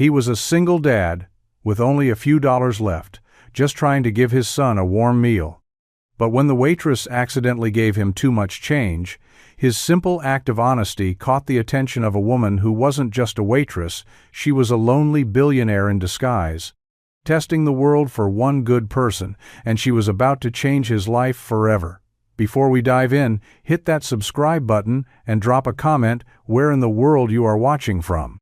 He was a single dad, with only a few dollars left, just trying to give his son a warm meal. But when the waitress accidentally gave him too much change, his simple act of honesty caught the attention of a woman who wasn't just a waitress, she was a lonely billionaire in disguise, testing the world for one good person, and she was about to change his life forever. Before we dive in, hit that subscribe button and drop a comment where in the world you are watching from.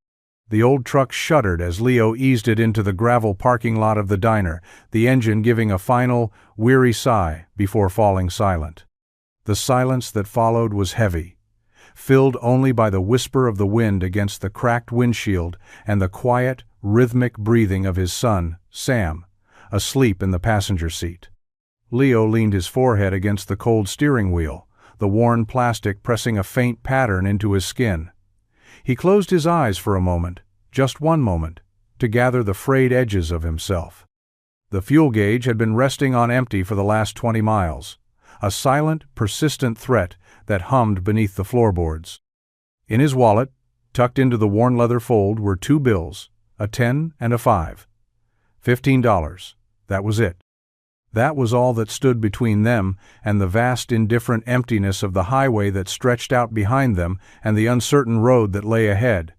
The old truck shuddered as Leo eased it into the gravel parking lot of the diner, the engine giving a final, weary sigh before falling silent. The silence that followed was heavy, filled only by the whisper of the wind against the cracked windshield and the quiet, rhythmic breathing of his son, Sam, asleep in the passenger seat. Leo leaned his forehead against the cold steering wheel, the worn plastic pressing a faint pattern into his skin. He closed his eyes for a moment, just one moment, to gather the frayed edges of himself. The fuel gauge had been resting on empty for the last 20 miles, a silent, persistent threat that hummed beneath the floorboards. In his wallet, tucked into the worn leather fold, were two bills, a 10 and a 5. $15. That was it. That was all that stood between them and the vast indifferent emptiness of the highway that stretched out behind them and the uncertain road that lay ahead.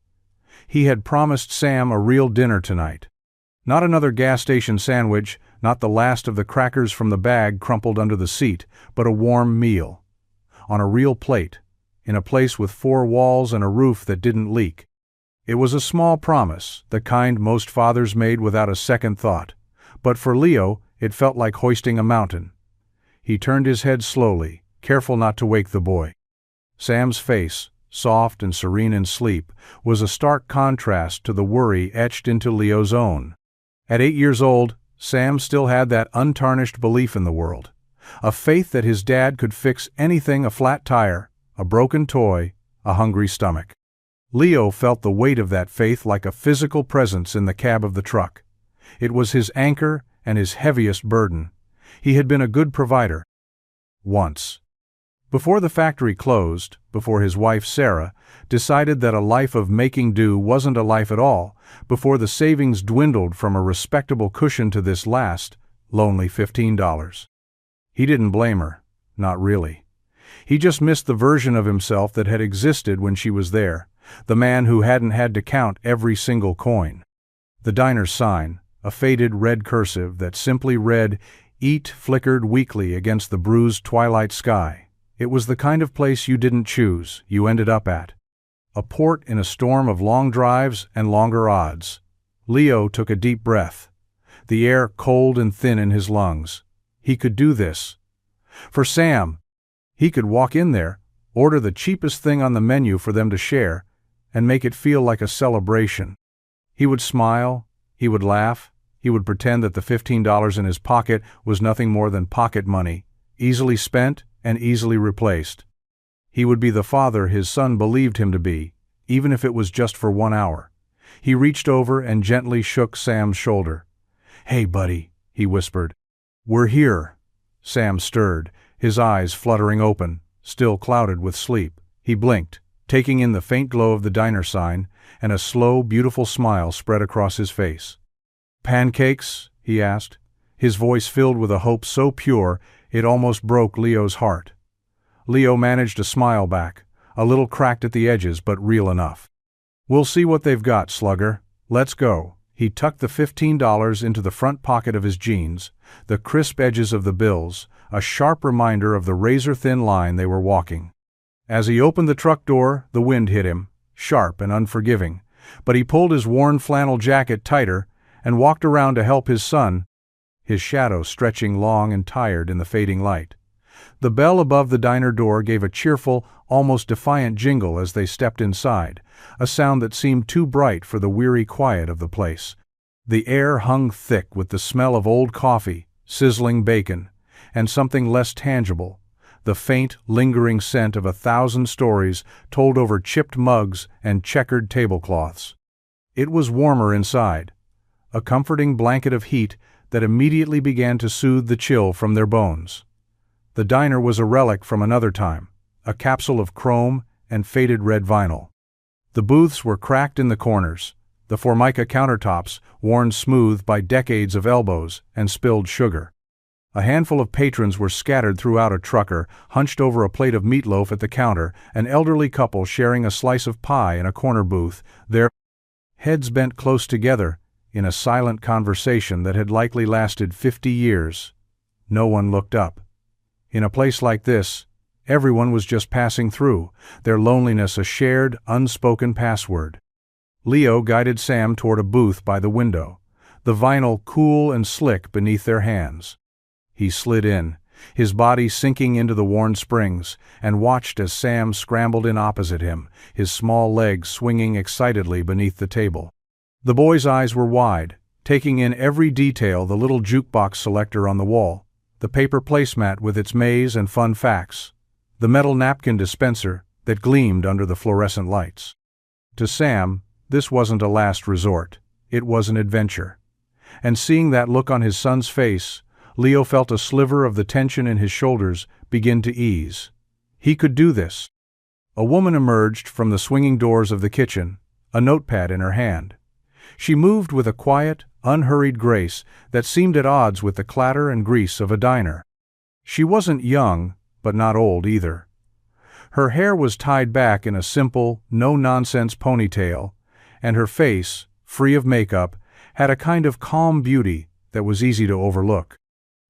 He had promised Sam a real dinner tonight. Not another gas station sandwich, not the last of the crackers from the bag crumpled under the seat, but a warm meal. On a real plate, in a place with 4 walls and a roof that didn't leak. It was a small promise, the kind most fathers made without a second thought. But for Leo, it felt like hoisting a mountain. He turned his head slowly, careful not to wake the boy. Sam's face, soft and serene in sleep, was a stark contrast to the worry etched into Leo's own. At 8 years old, Sam still had that untarnished belief in the world, a faith that his dad could fix anything: a flat tire, a broken toy, a hungry stomach. Leo felt the weight of that faith like a physical presence in the cab of the truck. It was his anchor and his heaviest burden. He had been a good provider. Once. Before the factory closed, before his wife Sarah decided that a life of making do wasn't a life at all, before the savings dwindled from a respectable cushion to this last, lonely $15. He didn't blame her, not really. He just missed the version of himself that had existed when she was there, the man who hadn't had to count every single coin. The diner's sign, a faded red cursive that simply read, "Eat," flickered weakly against the bruised twilight sky. It was the kind of place you didn't choose, you ended up at. A port in a storm of long drives and longer odds. Leo took a deep breath, the air cold and thin in his lungs. He could do this. For Sam, he could walk in there, order the cheapest thing on the menu for them to share, and make it feel like a celebration. He would smile, he would laugh, he would pretend that the $15 in his pocket was nothing more than pocket money, easily spent and easily replaced. He would be the father his son believed him to be, even if it was just for 1 hour. He reached over and gently shook Sam's shoulder. "Hey, buddy," he whispered. "We're here." Sam stirred, his eyes fluttering open, still clouded with sleep. He blinked, taking in the faint glow of the diner sign, and a slow, beautiful smile spread across his face. "Pancakes?" he asked, his voice filled with a hope so pure it almost broke Leo's heart. Leo managed a smile back, a little cracked at the edges but real enough. "We'll see what they've got, slugger. Let's go." He tucked the $15 into the front pocket of his jeans, the crisp edges of the bills, a sharp reminder of the razor-thin line they were walking. As he opened the truck door, the wind hit him, sharp and unforgiving, but he pulled his worn flannel jacket tighter and walked around to help his son, his shadow stretching long and tired in the fading light. The bell above the diner door gave a cheerful, almost defiant jingle as they stepped inside, a sound that seemed too bright for the weary quiet of the place. The air hung thick with the smell of old coffee, sizzling bacon, and something less tangible, the faint, lingering scent of 1,000 stories told over chipped mugs and checkered tablecloths. It was warmer inside, a comforting blanket of heat that immediately began to soothe the chill from their bones. The diner was a relic from another time, a capsule of chrome and faded red vinyl. The booths were cracked in the corners, the Formica countertops worn smooth by decades of elbows and spilled sugar. A handful of patrons were scattered throughout. A trucker, hunched over a plate of meatloaf at the counter, an elderly couple sharing a slice of pie in a corner booth, their heads bent close together in a silent conversation that had likely lasted 50 years. No one looked up. In a place like this, everyone was just passing through, their loneliness a shared, unspoken password. Leo guided Sam toward a booth by the window, the vinyl cool and slick beneath their hands. He slid in, his body sinking into the worn springs, and watched as Sam scrambled in opposite him, his small legs swinging excitedly beneath the table. The boy's eyes were wide, taking in every detail: the little jukebox selector on the wall, the paper placemat with its maze and fun facts, the metal napkin dispenser that gleamed under the fluorescent lights. To Sam, this wasn't a last resort, it was an adventure. And seeing that look on his son's face, Leo felt a sliver of the tension in his shoulders begin to ease. He could do this. A woman emerged from the swinging doors of the kitchen, a notepad in her hand. She moved with a quiet, unhurried grace that seemed at odds with the clatter and grease of a diner. She wasn't young, but not old either. Her hair was tied back in a simple, no-nonsense ponytail, and her face, free of makeup, had a kind of calm beauty that was easy to overlook.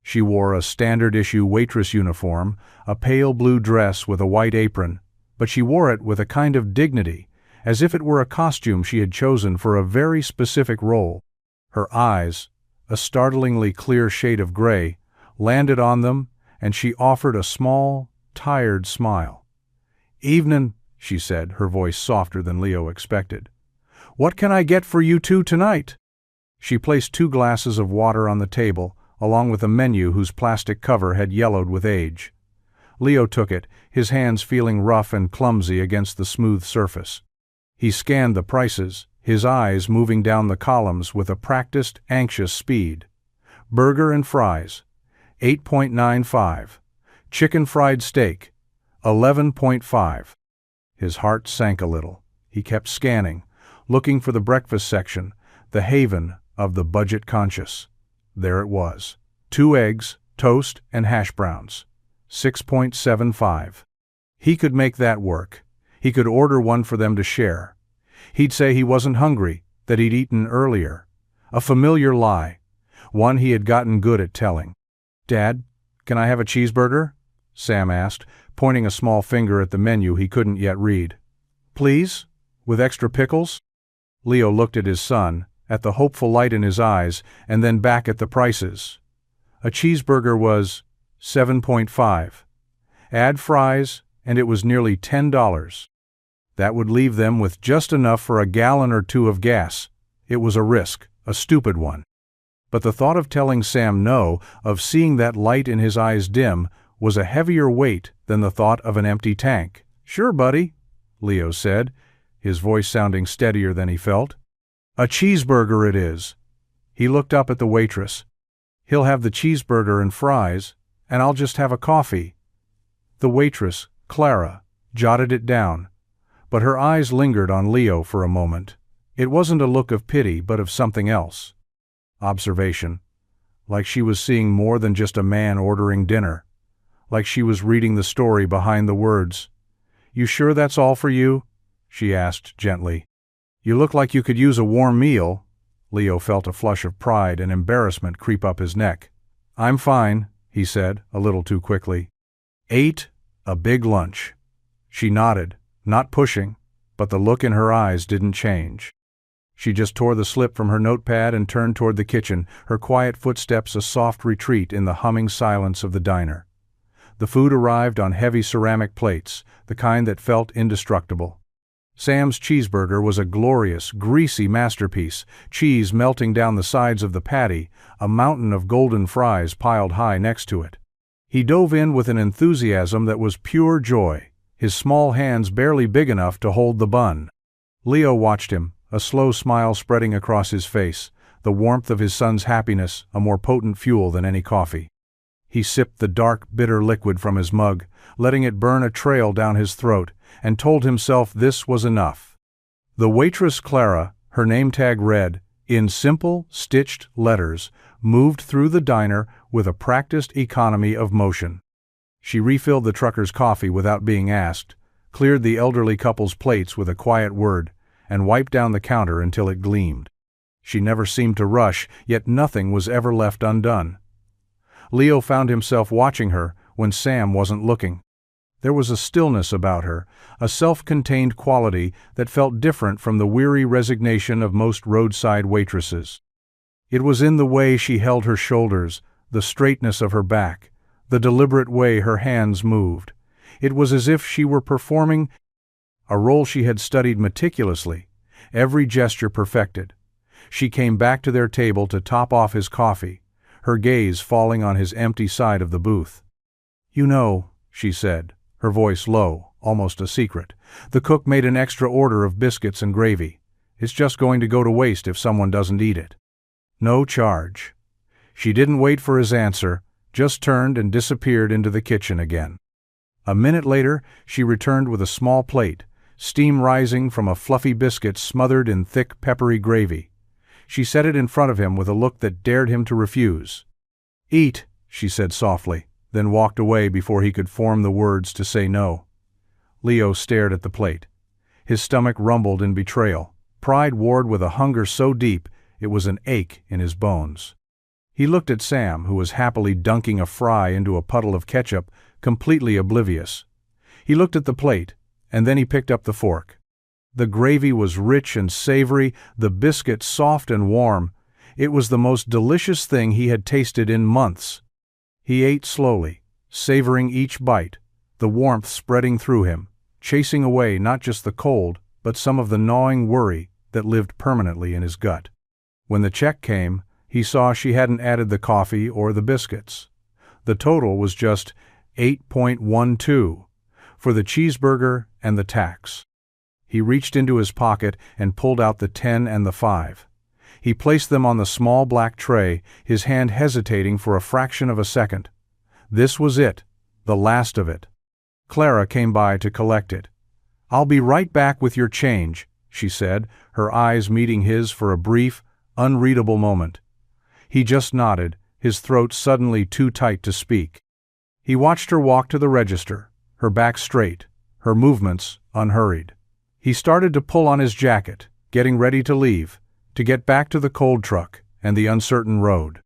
She wore a standard-issue waitress uniform, a pale blue dress with a white apron, but she wore it with a kind of dignity, as if it were a costume she had chosen for a very specific role. Her eyes, a startlingly clear shade of gray, landed on them, and she offered a small, tired smile. "Evenin'," she said, her voice softer than Leo expected. "What can I get for you two tonight?" She placed 2 glasses of water on the table, along with a menu whose plastic cover had yellowed with age. Leo took it, his hands feeling rough and clumsy against the smooth surface. He scanned the prices, his eyes moving down the columns with a practiced, anxious speed. Burger and fries, $8.95. Chicken fried steak, $11.5. His heart sank a little. He kept scanning, looking for the breakfast section, the haven of the budget-conscious. There it was. 2 eggs, toast, and hash browns. $6.75. He could make that work. He could order one for them to share. He'd say he wasn't hungry, that he'd eaten earlier. A familiar lie, one he had gotten good at telling. "Dad, can I have a cheeseburger?" Sam asked, pointing a small finger at the menu he couldn't yet read. "Please? With extra pickles?" Leo looked at his son, at the hopeful light in his eyes, and then back at the prices. A cheeseburger was $7.5. Add fries, and it was nearly $10. That would leave them with just enough for a gallon or 2 of gas. It was a risk, a stupid one. But the thought of telling Sam no, of seeing that light in his eyes dim, was a heavier weight than the thought of an empty tank. "Sure, buddy," Leo said, his voice sounding steadier than he felt. "A cheeseburger it is." He looked up at the waitress. "He'll have the cheeseburger and fries, and I'll just have a coffee." The waitress, Clara, jotted it down, but her eyes lingered on Leo for a moment. It wasn't a look of pity, but of something else. Observation. Like she was seeing more than just a man ordering dinner. Like she was reading the story behind the words. "You sure that's all for you?" she asked gently. "You look like you could use a warm meal." Leo felt a flush of pride and embarrassment creep up his neck. "I'm fine," he said, a little too quickly. "Ate a big lunch." She nodded, not pushing, but the look in her eyes didn't change. She just tore the slip from her notepad and turned toward the kitchen, her quiet footsteps a soft retreat in the humming silence of the diner. The food arrived on heavy ceramic plates, the kind that felt indestructible. Sam's cheeseburger was a glorious, greasy masterpiece, cheese melting down the sides of the patty, a mountain of golden fries piled high next to it. He dove in with an enthusiasm that was pure joy, his small hands barely big enough to hold the bun. Leo watched him, a slow smile spreading across his face, the warmth of his son's happiness a more potent fuel than any coffee. He sipped the dark, bitter liquid from his mug, letting it burn a trail down his throat, and told himself this was enough. The waitress Clara, Her name tag read, in simple, stitched letters, moved through the diner with a practiced economy of motion. She refilled the trucker's coffee without being asked, cleared the elderly couple's plates with a quiet word, and wiped down the counter until it gleamed. She never seemed to rush, yet nothing was ever left undone. Leo found himself watching her when Sam wasn't looking. There was a stillness about her, a self-contained quality that felt different from the weary resignation of most roadside waitresses. It was in the way she held her shoulders, the straightness of her back, the deliberate way her hands moved. It was as if she were performing a role she had studied meticulously, every gesture perfected. She came back to their table to top off his coffee, her gaze falling on his empty side of the booth. "You know," she said, her voice low, almost a secret, "the cook made an extra order of biscuits and gravy. It's just going to go to waste if someone doesn't eat it. No charge." She didn't wait for his answer, just turned and disappeared into the kitchen again. A minute later, she returned with a small plate, steam rising from a fluffy biscuit smothered in thick, peppery gravy. She set it in front of him with a look that dared him to refuse. "Eat," she said softly, then walked away before he could form the words to say no. Leo stared at the plate. His stomach rumbled in betrayal. Pride warred with a hunger so deep it was an ache in his bones. He looked at Sam, who was happily dunking a fry into a puddle of ketchup, completely oblivious. He looked at the plate, and then he picked up the fork. The gravy was rich and savory, the biscuit soft and warm. It was the most delicious thing he had tasted in months. He ate slowly, savoring each bite, the warmth spreading through him, chasing away not just the cold, but some of the gnawing worry that lived permanently in his gut. When the check came, he saw she hadn't added the coffee or the biscuits. The total was just $8.12 for the cheeseburger and the tax. He reached into his pocket and pulled out the 10 and the 5. He placed them on the small black tray, his hand hesitating for a fraction of a second. This was it, the last of it. Clara came by to collect it. "I'll be right back with your change," she said, her eyes meeting his for a brief, unreadable moment. He just nodded, his throat suddenly too tight to speak. He watched her walk to the register, her back straight, her movements unhurried. He started to pull on his jacket, getting ready to leave, to get back to the cold truck and the uncertain road.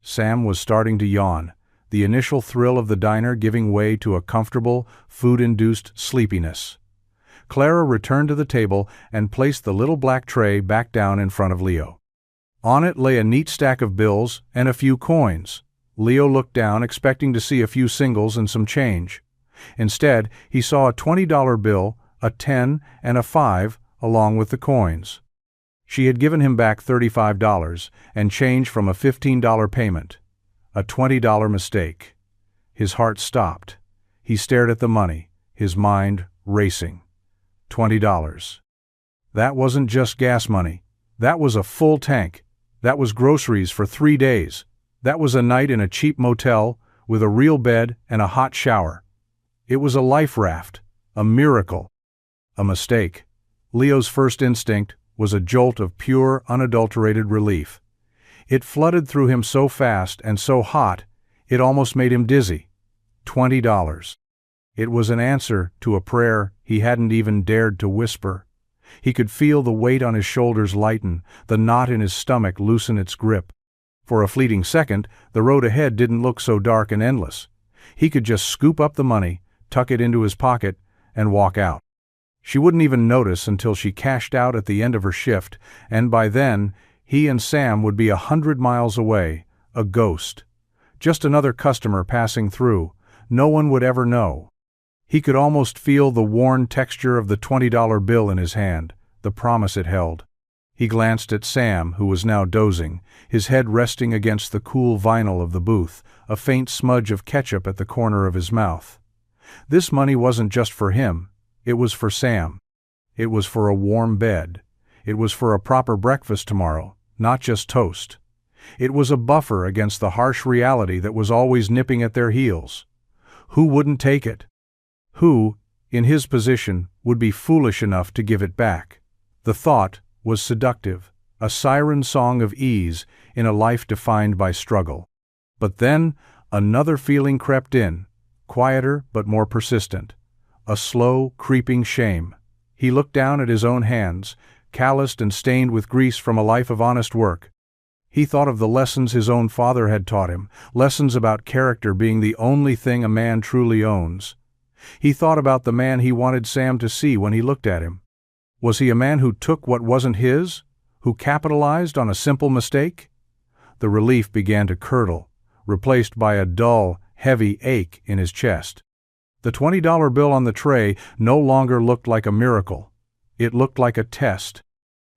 Sam was starting to yawn, the initial thrill of the diner giving way to a comfortable, food-induced sleepiness. Clara returned to the table and placed the little black tray back down in front of Leo. On it lay a neat stack of bills and a few coins. Leo looked down, expecting to see a few singles and some change. Instead, he saw a $20 bill, a 10, and a 5, along with the coins. She had given him back $35 and change from a $15 payment. A $20 mistake. His heart stopped. He stared at the money, his mind racing. $20. That wasn't just gas money. That was a full tank. That was groceries for 3 days. That was a night in a cheap motel with a real bed and a hot shower. It was a life raft, a miracle. A mistake. Leo's first instinct was a jolt of pure, unadulterated relief. It flooded through him so fast and so hot, it almost made him dizzy. $20. It was an answer to a prayer he hadn't even dared to whisper. He could feel the weight on his shoulders lighten, the knot in his stomach loosen its grip. For a fleeting second, the road ahead didn't look so dark and endless. He could just scoop up the money, tuck it into his pocket, and walk out. She wouldn't even notice until she cashed out at the end of her shift, and by then, he and Sam would be 100 miles away, a ghost. Just another customer passing through. No one would ever know. He could almost feel the worn texture of the $20 bill in his hand, the promise it held. He glanced at Sam, who was now dozing, his head resting against the cool vinyl of the booth, a faint smudge of ketchup at the corner of his mouth. This money wasn't just for him. It was for Sam. It was for a warm bed. It was for a proper breakfast tomorrow, not just toast. It was a buffer against the harsh reality that was always nipping at their heels. Who wouldn't take it? Who, in his position, would be foolish enough to give it back? The thought was seductive, a siren song of ease in a life defined by struggle. But then, another feeling crept in, quieter but more persistent. A slow, creeping shame. He looked down at his own hands, calloused and stained with grease from a life of honest work. He thought of the lessons his own father had taught him, lessons about character being the only thing a man truly owns. He thought about the man he wanted Sam to see when he looked at him. Was he a man who took what wasn't his? Who capitalized on a simple mistake? The relief began to curdle, replaced by a dull, heavy ache in his chest. The $20 bill on the tray no longer looked like a miracle. It looked like a test.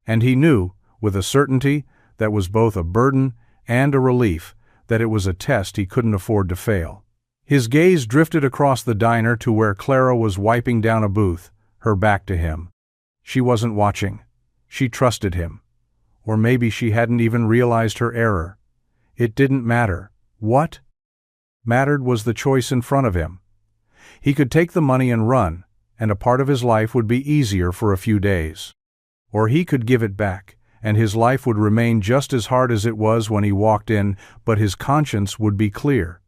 And he knew, with a certainty that was both a burden and a relief, that it was a test he couldn't afford to fail. His gaze drifted across the diner to where Clara was wiping down a booth, her back to him. She wasn't watching. She trusted him. Or maybe she hadn't even realized her error. It didn't matter. What mattered was the choice in front of him. He could take the money and run, and a part of his life would be easier for a few days. Or he could give it back, and his life would remain just as hard as it was when he walked in, but his conscience would be clear.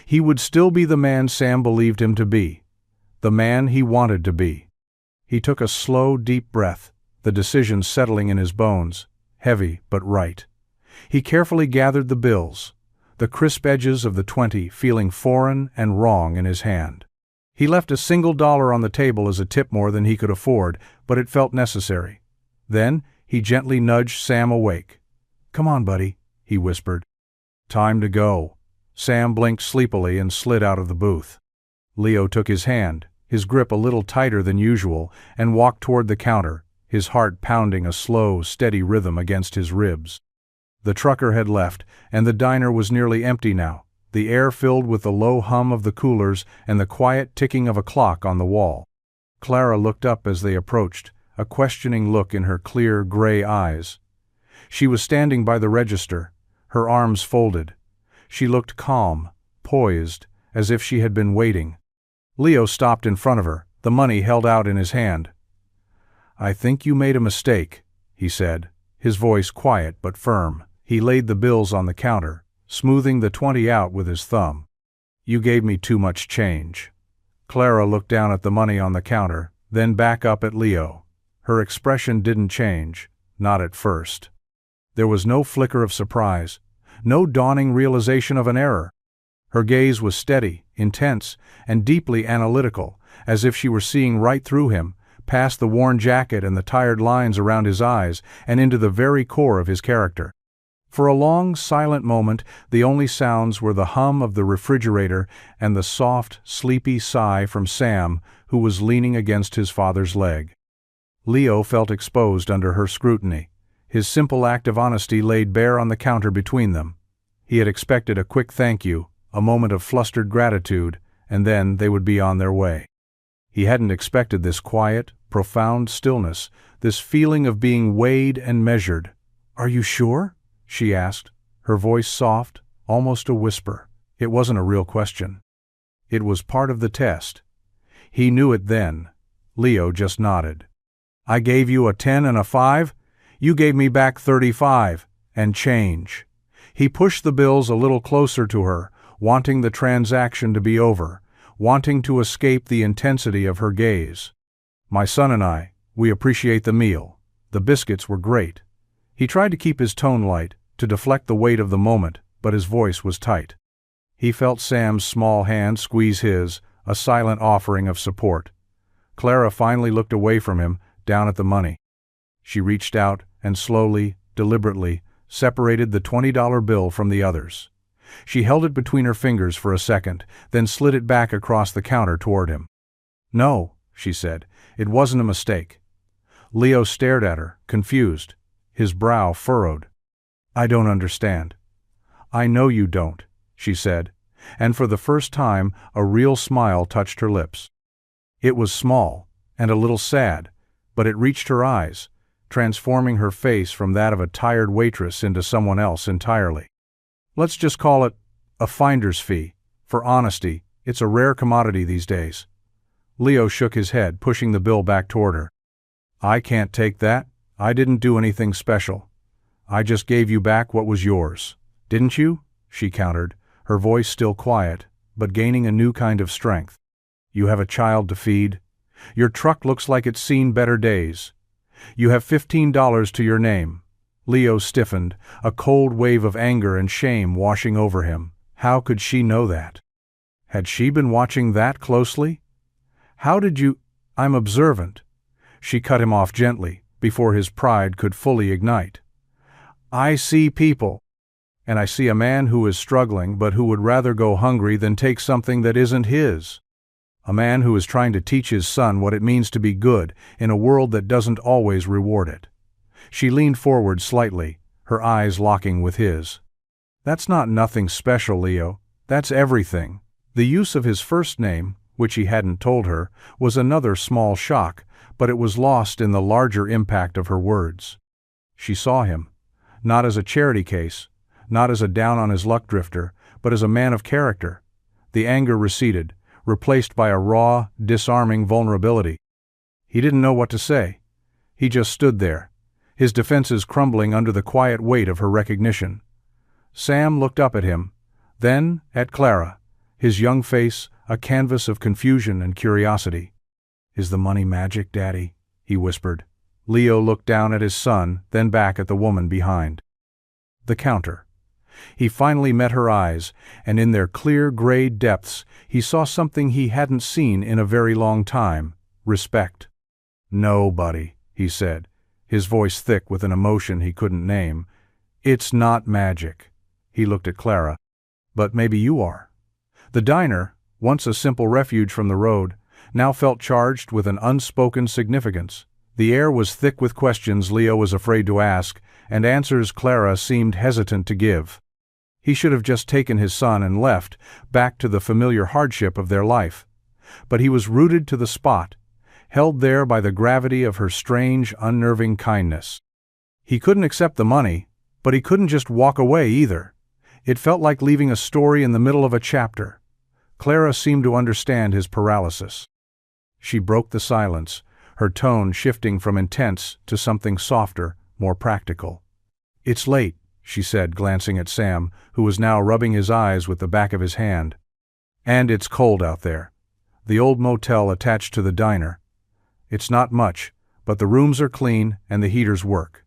He would still be the man Sam believed him to be, the man he wanted to be. He took a slow, deep breath, the decision settling in his bones, heavy but right. He carefully gathered the bills, the crisp edges of the 20 feeling foreign and wrong in his hand. He left a single dollar on the table as a tip more than he could afford, but it felt necessary. Then he gently nudged Sam awake. "Come on, buddy," he whispered. "Time to go." Sam blinked sleepily and slid out of the booth. Leo took his hand, his grip a little tighter than usual, and walked toward the counter, his heart pounding a slow, steady rhythm against his ribs. The trucker had left, and the diner was nearly empty now, the air filled with the low hum of the coolers and the quiet ticking of a clock on the wall. Clara looked up as they approached, a questioning look in her clear, gray eyes. She was standing by the register, her arms folded. She looked calm, poised, as if she had been waiting. Leo stopped in front of her, the money held out in his hand. "I think you made a mistake," he said, his voice quiet but firm. He laid the bills on the counter, smoothing the 20 out with his thumb. "You gave me too much change." Clara looked down at the money on the counter, then back up at Leo. Her expression didn't change, not at first. There was no flicker of surprise, no dawning realization of an error. Her gaze was steady, intense, and deeply analytical, as if she were seeing right through him, past the worn jacket and the tired lines around his eyes, and into the very core of his character. For a long, silent moment, the only sounds were the hum of the refrigerator and the soft, sleepy sigh from Sam, who was leaning against his father's leg. Leo felt exposed under her scrutiny. His simple act of honesty laid bare on the counter between them. He had expected a quick thank you, a moment of flustered gratitude, and then they would be on their way. He hadn't expected this quiet, profound stillness, this feeling of being weighed and measured. "Are you sure?" she asked, her voice soft, almost a whisper. It wasn't a real question. It was part of the test. He knew it then. Leo just nodded. "I gave you a 10 and a 5. You gave me back 35, and change." He pushed the bills a little closer to her, wanting the transaction to be over, wanting to escape the intensity of her gaze. "My son and I, we appreciate the meal. The biscuits were great." He tried to keep his tone light, to deflect the weight of the moment, but his voice was tight. He felt Sam's small hand squeeze his, a silent offering of support. Clara finally looked away from him, down at the money. She reached out and slowly, deliberately, separated the $20 bill from the others. She held it between her fingers for a second, then slid it back across the counter toward him. "No," she said, "it wasn't a mistake." Leo stared at her, confused, his brow furrowed. "I don't understand." "I know you don't," she said, and for the first time a real smile touched her lips. It was small, and a little sad, but it reached her eyes, transforming her face from that of a tired waitress into someone else entirely. "Let's just call it a finder's fee. For honesty, it's a rare commodity these days." Leo shook his head, pushing the bill back toward her. "I can't take that," I didn't do anything special. I just gave you back what was yours. Didn't you? She countered, her voice still quiet, but gaining a new kind of strength. You have a child to feed. Your truck looks like it's seen better days. You have $15 to your name. Leo stiffened, a cold wave of anger and shame washing over him. How could she know that? Had she been watching that closely? How did you— I'm observant. She cut him off gently, before his pride could fully ignite. I see people. And I see a man who is struggling but who would rather go hungry than take something that isn't his. A man who is trying to teach his son what it means to be good in a world that doesn't always reward it. She leaned forward slightly, her eyes locking with his. That's not nothing special, Leo. That's everything. The use of his first name, which he hadn't told her, was another small shock, but it was lost in the larger impact of her words. She saw him, not as a charity case, not as a down-on-his-luck drifter, but as a man of character. The anger receded, replaced by a raw, disarming vulnerability. He didn't know what to say. He just stood there, his defenses crumbling under the quiet weight of her recognition. Sam looked up at him, then at Clara, his young face a canvas of confusion and curiosity. Is the money magic, Daddy? He whispered. Leo looked down at his son, then back at the woman behind the counter. He finally met her eyes, and in their clear gray depths he saw something he hadn't seen in a very long time: respect. No, buddy, he said, his voice thick with an emotion he couldn't name. It's not magic. He looked at Clara. But maybe you are. The diner, once a simple refuge from the road, now felt charged with an unspoken significance. The air was thick with questions Leo was afraid to ask, and answers Clara seemed hesitant to give. He should have just taken his son and left, back to the familiar hardship of their life. But he was rooted to the spot, held there by the gravity of her strange, unnerving kindness. He couldn't accept the money, but he couldn't just walk away either. It felt like leaving a story in the middle of a chapter. Clara seemed to understand his paralysis. She broke the silence, her tone shifting from intense to something softer, more practical. It's late, she said, glancing at Sam, who was now rubbing his eyes with the back of his hand. And it's cold out there. The old motel attached to the diner. It's not much, but the rooms are clean and the heaters work.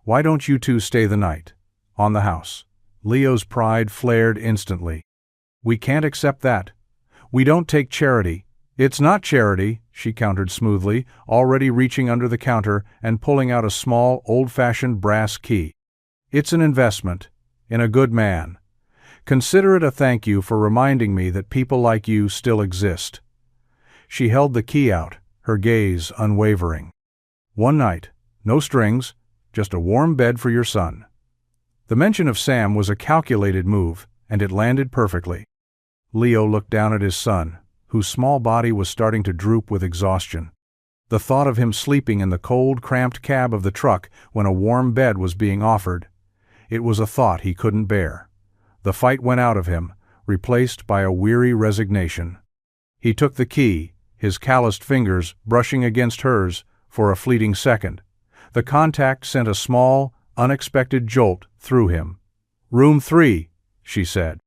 Why don't you two stay the night? On the house. Leo's pride flared instantly. We can't accept that. We don't take charity. It's not charity, she countered smoothly, already reaching under the counter and pulling out a small, old-fashioned brass key. It's an investment, in a good man. Consider it a thank you for reminding me that people like you still exist. She held the key out, her gaze unwavering. One night, no strings, just a warm bed for your son. The mention of Sam was a calculated move, and it landed perfectly. Leo looked down at his son, whose small body was starting to droop with exhaustion. The thought of him sleeping in the cold, cramped cab of the truck when a warm bed was being offered, it was a thought he couldn't bear. The fight went out of him, replaced by a weary resignation. He took the key, his calloused fingers brushing against hers for a fleeting second. The contact sent a small, unexpected jolt through him. Room 3, she said.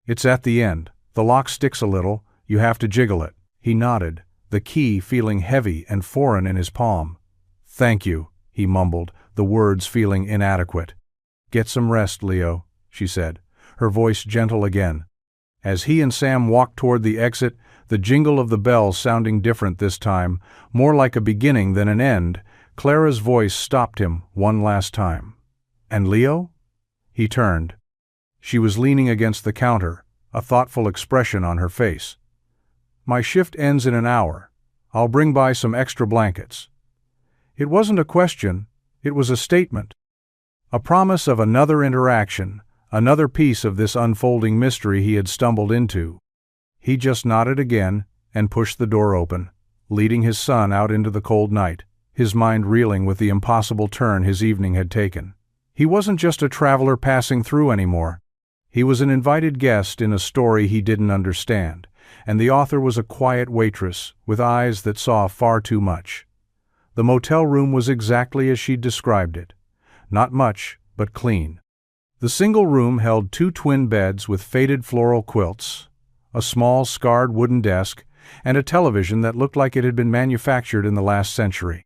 It's at the end. The lock sticks a little. You have to jiggle it. He nodded, the key feeling heavy and foreign in his palm. Thank you, he mumbled, the words feeling inadequate. Get some rest, Leo, she said, her voice gentle again. As he and Sam walked toward the exit, the jingle of the bells sounding different this time, more like a beginning than an end, Clara's voice stopped him one last time. And Leo? He turned. She was leaning against the counter, a thoughtful expression on her face. My shift ends in an hour. I'll bring by some extra blankets. It wasn't a question, it was a statement. A promise of another interaction, another piece of this unfolding mystery he had stumbled into. He just nodded again and pushed the door open, leading his son out into the cold night, his mind reeling with the impossible turn his evening had taken. He wasn't just a traveler passing through anymore. He was an invited guest in a story he didn't understand, and the author was a quiet waitress with eyes that saw far too much. The motel room was exactly as she'd described it. Not much, but clean. The single room held 2 twin beds with faded floral quilts, a small scarred wooden desk, and a television that looked like it had been manufactured in the last century.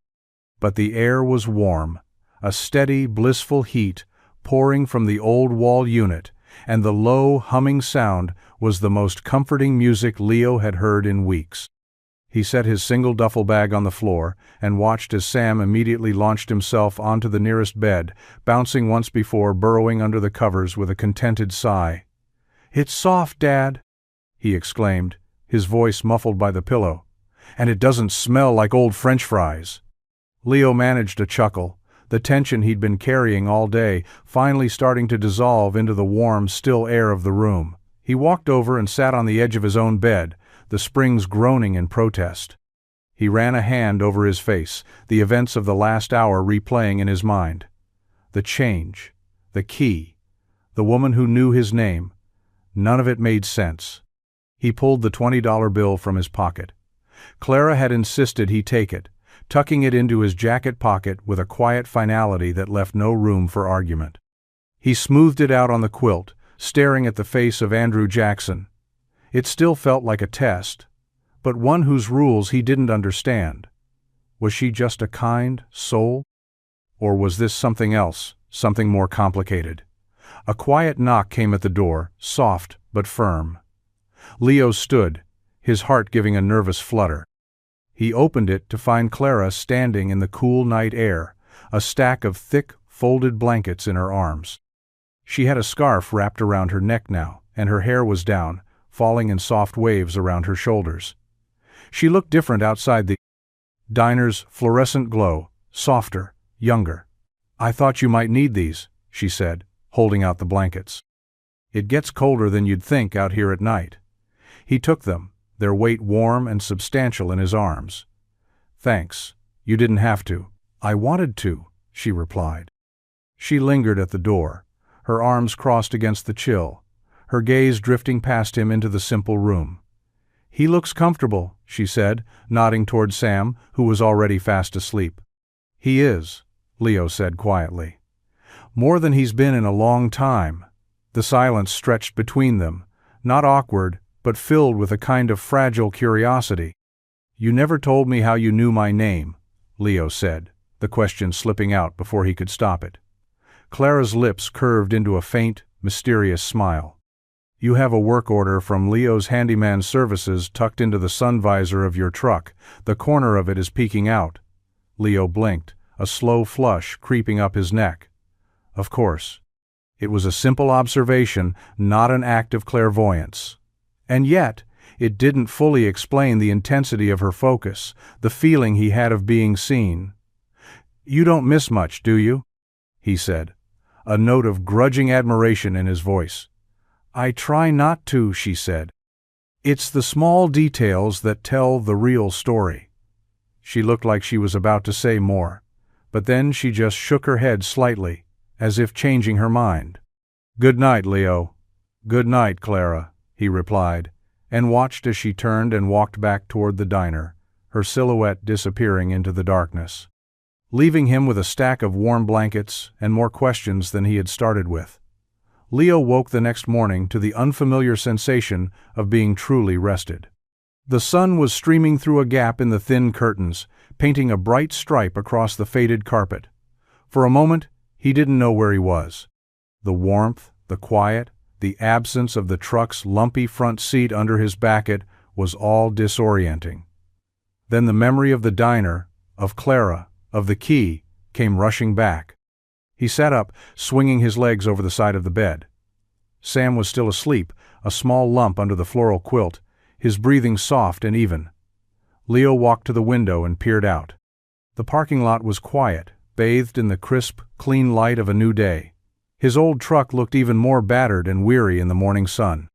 But the air was warm, a steady, blissful heat pouring from the old wall unit, and the low, humming sound was the most comforting music Leo had heard in weeks. He set his single duffel bag on the floor and watched as Sam immediately launched himself onto the nearest bed, bouncing once before burrowing under the covers with a contented sigh. "It's soft, Dad," he exclaimed, his voice muffled by the pillow. "And it doesn't smell like old French fries." Leo managed a chuckle, the tension he'd been carrying all day finally starting to dissolve into the warm, still air of the room. He walked over and sat on the edge of his own bed, the springs groaning in protest. He ran a hand over his face, the events of the last hour replaying in his mind. The change, the key, the woman who knew his name. None of it made sense. He pulled the $20 bill from his pocket. Clara had insisted he take it, tucking it into his jacket pocket with a quiet finality that left no room for argument. He smoothed it out on the quilt, staring at the face of Andrew Jackson. It still felt like a test, but one whose rules he didn't understand. Was she just a kind soul? Or was this something else, something more complicated? A quiet knock came at the door, soft but firm. Leo stood, his heart giving a nervous flutter. He opened it to find Clara standing in the cool night air, a stack of thick, folded blankets in her arms. She had a scarf wrapped around her neck now, and her hair was down, falling in soft waves around her shoulders. She looked different outside the diner's fluorescent glow, softer, younger. "I thought you might need these," she said, holding out the blankets. "It gets colder than you'd think out here at night." He took them, their weight warm and substantial in his arms. "Thanks. You didn't have to." "I wanted to," she replied. She lingered at the door, her arms crossed against the chill, her gaze drifting past him into the simple room. "He looks comfortable," she said, nodding toward Sam, who was already fast asleep. "He is," Leo said quietly. "More than he's been in a long time." The silence stretched between them, not awkward, but filled with a kind of fragile curiosity. "You never told me how you knew my name," Leo said, the question slipping out before he could stop it. Clara's lips curved into a faint, mysterious smile. "You have a work order from Leo's handyman services tucked into the sun visor of your truck. The corner of it is peeking out." Leo blinked, a slow flush creeping up his neck. Of course. It was a simple observation, not an act of clairvoyance. And yet, it didn't fully explain the intensity of her focus, the feeling he had of being seen. "You don't miss much, do you?" he said, a note of grudging admiration in his voice. "I try not to," she said. "It's the small details that tell the real story." She looked like she was about to say more, but then she just shook her head slightly, as if changing her mind. "Good night, Leo." "Good night, Clara," he replied, and watched as she turned and walked back toward the diner, her silhouette disappearing into the darkness, leaving him with a stack of warm blankets and more questions than he had started with. Leo woke the next morning to the unfamiliar sensation of being truly rested. The sun was streaming through a gap in the thin curtains, painting a bright stripe across the faded carpet. For a moment, he didn't know where he was. The warmth, the quiet, the absence of the truck's lumpy front seat under his backet was all disorienting. Then the memory of the diner, of Clara, of the key, came rushing back. He sat up, swinging his legs over the side of the bed. Sam was still asleep, a small lump under the floral quilt, his breathing soft and even. Leo walked to the window and peered out. The parking lot was quiet, bathed in the crisp, clean light of a new day. His old truck looked even more battered and weary in the morning sun.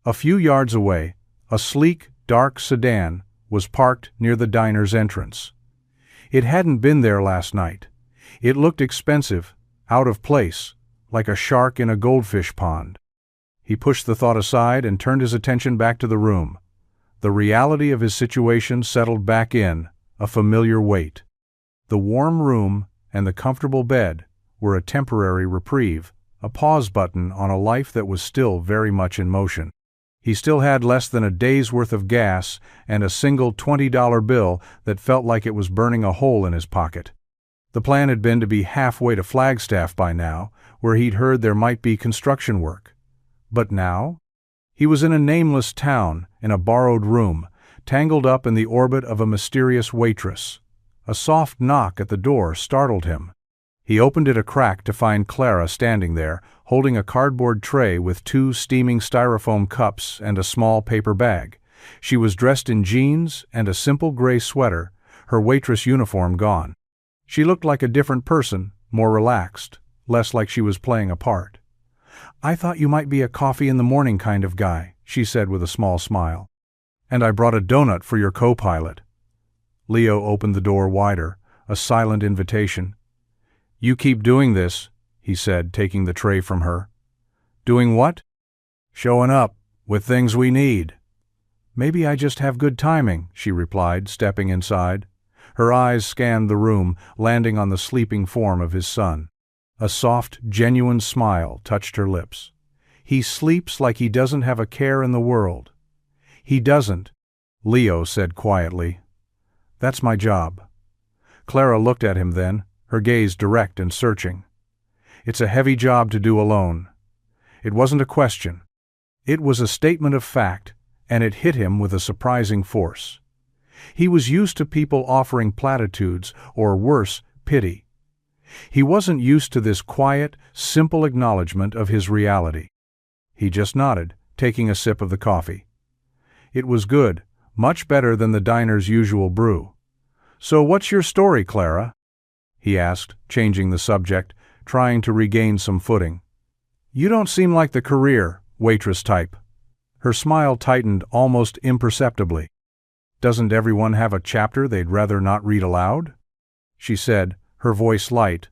A few yards away, a sleek, dark sedan was parked near the diner's entrance. It hadn't been there last night. It looked expensive, out of place, like a shark in a goldfish pond. He pushed the thought aside and turned his attention back to the room. The reality of his situation settled back in, a familiar weight. The warm room and the comfortable bed were a temporary reprieve, a pause button on a life that was still very much in motion. He still had less than a day's worth of gas and a single $20 bill that felt like it was burning a hole in his pocket. The plan had been to be halfway to Flagstaff by now, where he'd heard there might be construction work. But now? He was in a nameless town, in a borrowed room, tangled up in the orbit of a mysterious waitress. A soft knock at the door startled him. He opened it a crack to find Clara standing there, holding a cardboard tray with 2 steaming styrofoam cups and a small paper bag. She was dressed in jeans and a simple gray sweater, her waitress uniform gone. She looked like a different person, more relaxed, less like she was playing a part. "I thought you might be a coffee-in-the-morning kind of guy," she said with a small smile. "And I brought a donut for your co-pilot." Leo opened the door wider, a silent invitation. "You keep doing this," he said, taking the tray from her. "Doing what?" "Showing up, with things we need." "Maybe I just have good timing," she replied, stepping inside. Her eyes scanned the room, landing on the sleeping form of his son. A soft, genuine smile touched her lips. "He sleeps like he doesn't have a care in the world." "He doesn't," Leo said quietly. "That's my job." Clara looked at him then, her gaze direct and searching. "It's a heavy job to do alone." It wasn't a question. It was a statement of fact, and it hit him with a surprising force. He was used to people offering platitudes, or worse, pity. He wasn't used to this quiet, simple acknowledgement of his reality. He just nodded, taking a sip of the coffee. It was good, much better than the diner's usual brew. "So what's your story, Clara?" he asked, changing the subject, trying to regain some footing. "You don't seem like the career waitress type." Her smile tightened almost imperceptibly. "Doesn't everyone have a chapter they'd rather not read aloud?" she said, her voice light,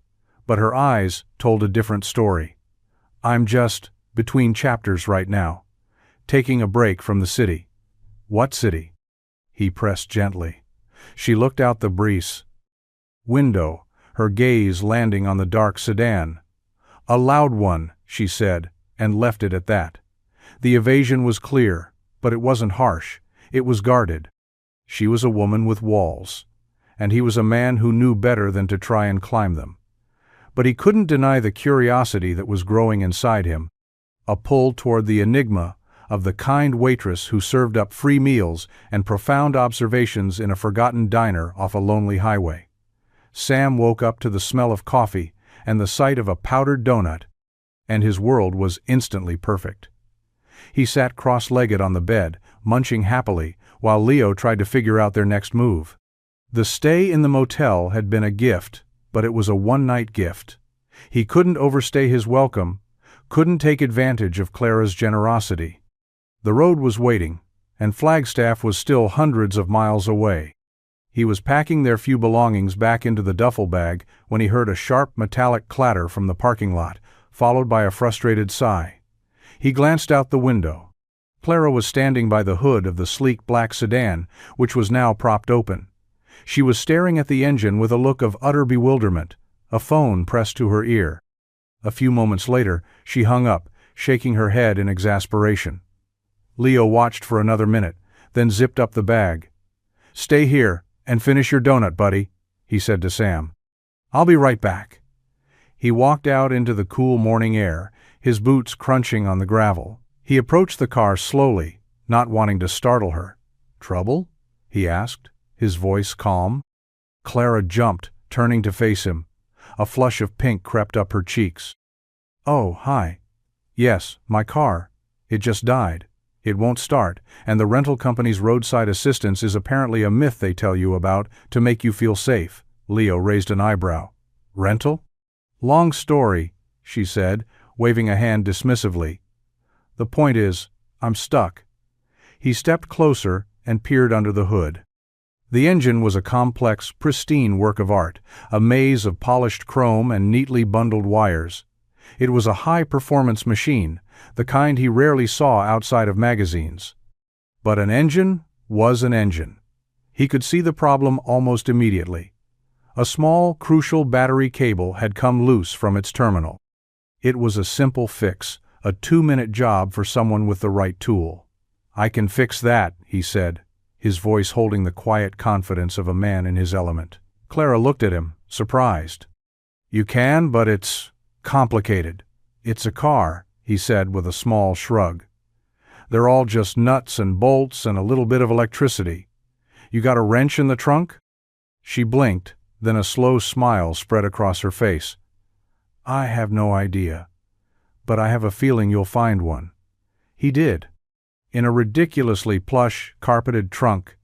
but her eyes told a different story. "I'm just between chapters right now, taking a break from the city." "What city?" he pressed gently. She looked out the brise window, her gaze landing on the dark sedan. "A loud one," she said, and left it at that. The evasion was clear, but it wasn't harsh, it was guarded. She was a woman with walls, and he was a man who knew better than to try and climb them. But he couldn't deny the curiosity that was growing inside him, a pull toward the enigma of the kind waitress who served up free meals and profound observations in a forgotten diner off a lonely highway. Sam woke up to the smell of coffee and the sight of a powdered donut, and his world was instantly perfect. He sat cross-legged on the bed, munching happily, while Leo tried to figure out their next move. The stay in the motel had been a gift, but it was a one-night gift. He couldn't overstay his welcome, couldn't take advantage of Clara's generosity. The road was waiting, and Flagstaff was still hundreds of miles away. He was packing their few belongings back into the duffel bag when he heard a sharp metallic clatter from the parking lot, followed by a frustrated sigh. He glanced out the window. Clara was standing by the hood of the sleek black sedan, which was now propped open. She was staring at the engine with a look of utter bewilderment, a phone pressed to her ear. A few moments later, she hung up, shaking her head in exasperation. Leo watched for another minute, then zipped up the bag. "Stay here and finish your donut, buddy," he said to Sam. "I'll be right back." He walked out into the cool morning air, his boots crunching on the gravel. He approached the car slowly, not wanting to startle her. "Trouble?" he asked, his voice calm. Clara jumped, turning to face him. A flush of pink crept up her cheeks. "Oh, hi. Yes, my car. It just died. It won't start, and the rental company's roadside assistance is apparently a myth they tell you about to make you feel safe." Leo raised an eyebrow. "Rental?" "Long story," she said, waving a hand dismissively. "The point is, I'm stuck." He stepped closer and peered under the hood. The engine was a complex, pristine work of art, a maze of polished chrome and neatly bundled wires. It was a high-performance machine, the kind he rarely saw outside of magazines. But an engine was an engine. He could see the problem almost immediately. A small, crucial battery cable had come loose from its terminal. It was a simple fix, a 2-minute job for someone with the right tool. "I can fix that," he said, his voice holding the quiet confidence of a man in his element. Clara looked at him, surprised. "You can, but it's complicated." "It's a car," he said with a small shrug. "They're all just nuts and bolts and a little bit of electricity. You got a wrench in the trunk?" She blinked, then a slow smile spread across her face. "I have no idea, but I have a feeling you'll find one." He did. In a ridiculously plush, carpeted trunk,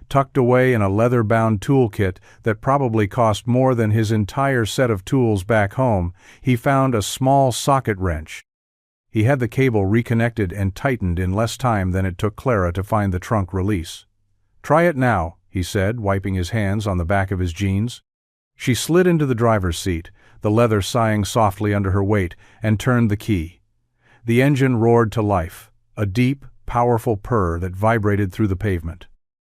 tucked away in a leather-bound toolkit that probably cost more than his entire set of tools back home, he found a small socket wrench. He had the cable reconnected and tightened in less time than it took Clara to find the trunk release. "Try it now," he said, wiping his hands on the back of his jeans. She slid into the driver's seat, the leather sighing softly under her weight, and turned the key. The engine roared to life, a deep, powerful purr that vibrated through the pavement.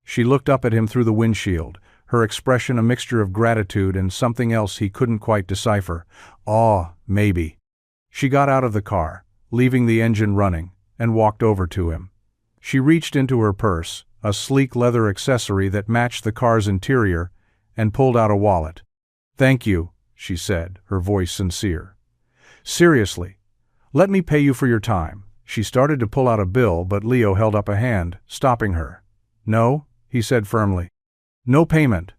She looked up at him through the windshield, her expression a mixture of gratitude and something else he couldn't quite decipher. Awe, maybe. She got out of the car, leaving the engine running, and walked over to him. She reached into her purse, a sleek leather accessory that matched the car's interior, and pulled out a wallet. "Thank you," she said, her voice sincere. "Seriously, let me pay you for your time." She started to pull out a bill, but Leo held up a hand, stopping her. "No," he said firmly. "No payment."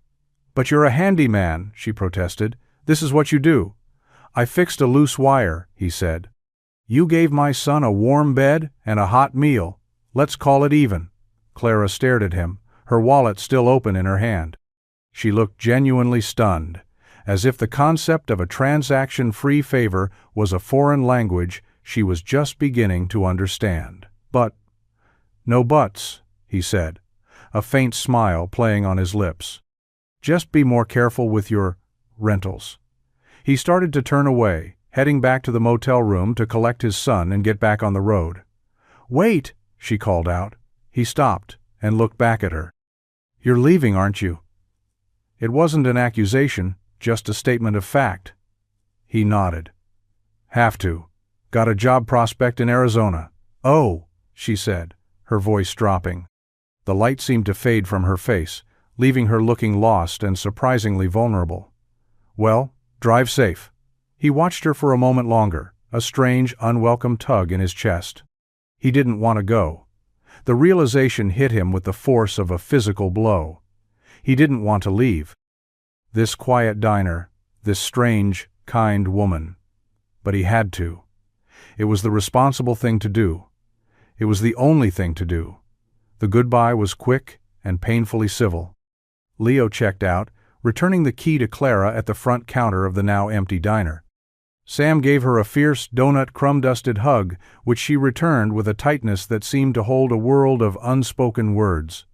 "But you're a handyman," she protested. "This is what you do." "I fixed a loose wire," he said. "You gave my son a warm bed and a hot meal. Let's call it even." Clara stared at him, her wallet still open in her hand. She looked genuinely stunned, as if the concept of a transaction-free favor was a foreign language she was just beginning to understand. "But—" "No buts," he said, a faint smile playing on his lips. "Just be more careful with your rentals." He started to turn away, heading back to the motel room to collect his son and get back on the road. "Wait!" she called out. He stopped and looked back at her. "You're leaving, aren't you?" It wasn't an accusation, just a statement of fact. He nodded. "Have to. Got a job prospect in Arizona." "Oh," she said, her voice dropping. The light seemed to fade from her face, leaving her looking lost and surprisingly vulnerable. "Well, drive safe." He watched her for a moment longer, a strange, unwelcome tug in his chest. He didn't want to go. The realization hit him with the force of a physical blow. He didn't want to leave. This quiet diner, this strange, kind woman. But he had to. It was the responsible thing to do. It was the only thing to do. The goodbye was quick and painfully civil. Leo checked out, returning the key to Clara at the front counter of the now empty diner. Sam gave her a fierce, donut crumb-dusted hug, which she returned with a tightness that seemed to hold a world of unspoken words.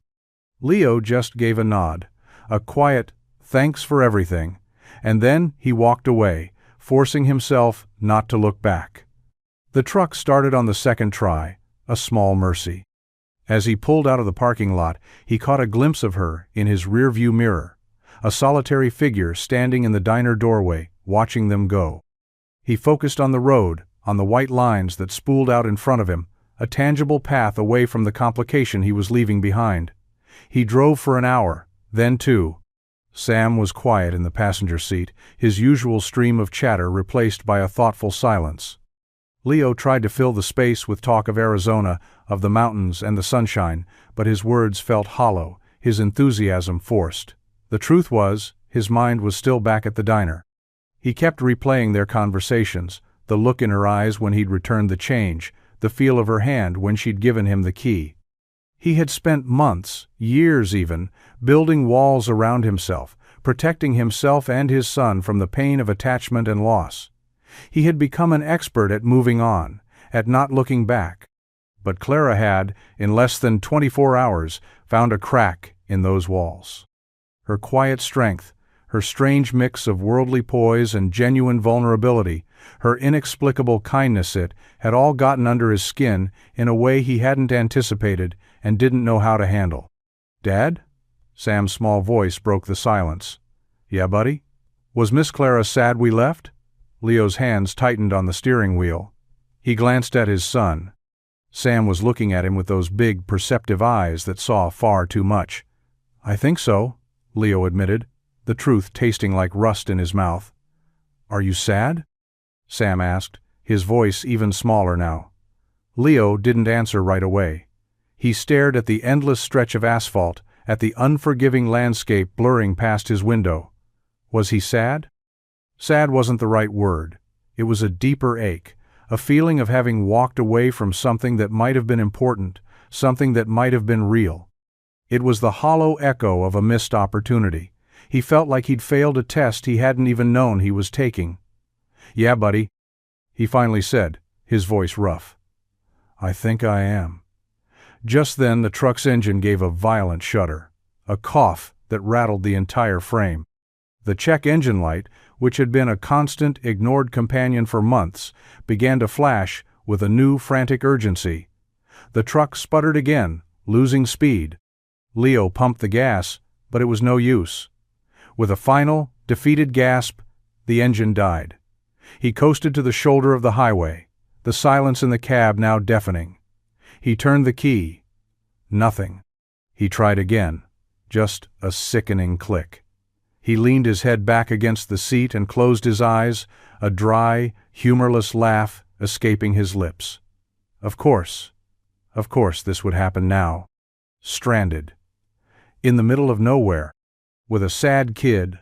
Leo just gave a nod, a quiet, "Thanks for everything," and then he walked away, forcing himself not to look back. The truck started on the second try, a small mercy. As he pulled out of the parking lot, he caught a glimpse of her in his rearview mirror, a solitary figure standing in the diner doorway, watching them go. He focused on the road, on the white lines that spooled out in front of him, a tangible path away from the complication he was leaving behind. He drove for an hour, then 2. Sam was quiet in the passenger seat, his usual stream of chatter replaced by a thoughtful silence. Leo tried to fill the space with talk of Arizona, of the mountains and the sunshine, but his words felt hollow, his enthusiasm forced. The truth was, his mind was still back at the diner. He kept replaying their conversations, the look in her eyes when he'd returned the change, the feel of her hand when she'd given him the key. He had spent months, years even, building walls around himself, protecting himself and his son from the pain of attachment and loss. He had become an expert at moving on, at not looking back. But Clara had, in less than 24 hours, found a crack in those walls. Her quiet strength, her strange mix of worldly poise and genuine vulnerability, her inexplicable kindness, it had all gotten under his skin in a way he hadn't anticipated and didn't know how to handle. "Dad?" Sam's small voice broke the silence. "Yeah, buddy? Was Miss Clara sad we left?" Leo's hands tightened on the steering wheel. He glanced at his son. Sam was looking at him with those big, perceptive eyes that saw far too much. "I think so," Leo admitted, the truth tasting like rust in his mouth. "Are you sad?" Sam asked, his voice even smaller now. Leo didn't answer right away. He stared at the endless stretch of asphalt, at the unforgiving landscape blurring past his window. Was he sad? Sad wasn't the right word. It was a deeper ache, a feeling of having walked away from something that might have been important, something that might have been real. It was the hollow echo of a missed opportunity. He felt like he'd failed a test he hadn't even known he was taking. "Yeah, buddy," he finally said, his voice rough. "I think I am." Just then the truck's engine gave a violent shudder, a cough that rattled the entire frame. The check engine light, which had been a constant, ignored companion for months, began to flash with a new frantic urgency. The truck sputtered again, losing speed. Leo pumped the gas, but it was no use. With a final, defeated gasp, the engine died. He coasted to the shoulder of the highway, the silence in the cab now deafening. He turned the key. Nothing. He tried again. Just a sickening click. He leaned his head back against the seat and closed his eyes, a dry, humorless laugh escaping his lips. Of course this would happen now. Stranded. In the middle of nowhere, with a sad kid,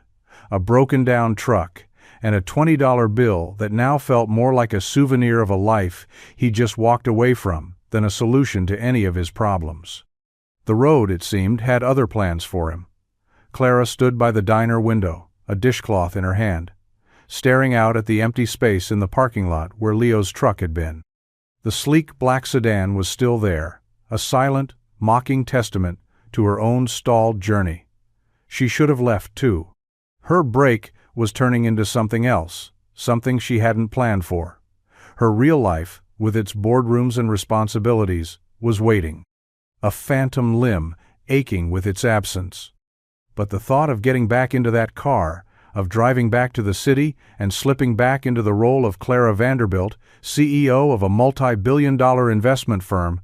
a broken-down truck, and a $20 bill that now felt more like a souvenir of a life he just walked away from than a solution to any of his problems. The road, it seemed, had other plans for him. Clara stood by the diner window, a dishcloth in her hand, staring out at the empty space in the parking lot where Leo's truck had been. The sleek black sedan was still there, a silent, mocking testament to her own stalled journey. She should have left, too. Her break was turning into something else, something she hadn't planned for. Her real life, with its boardrooms and responsibilities, was waiting. A phantom limb aching with its absence. But the thought of getting back into that car, of driving back to the city and slipping back into the role of Clara Vanderbilt, CEO of a multi-billion-dollar investment firm,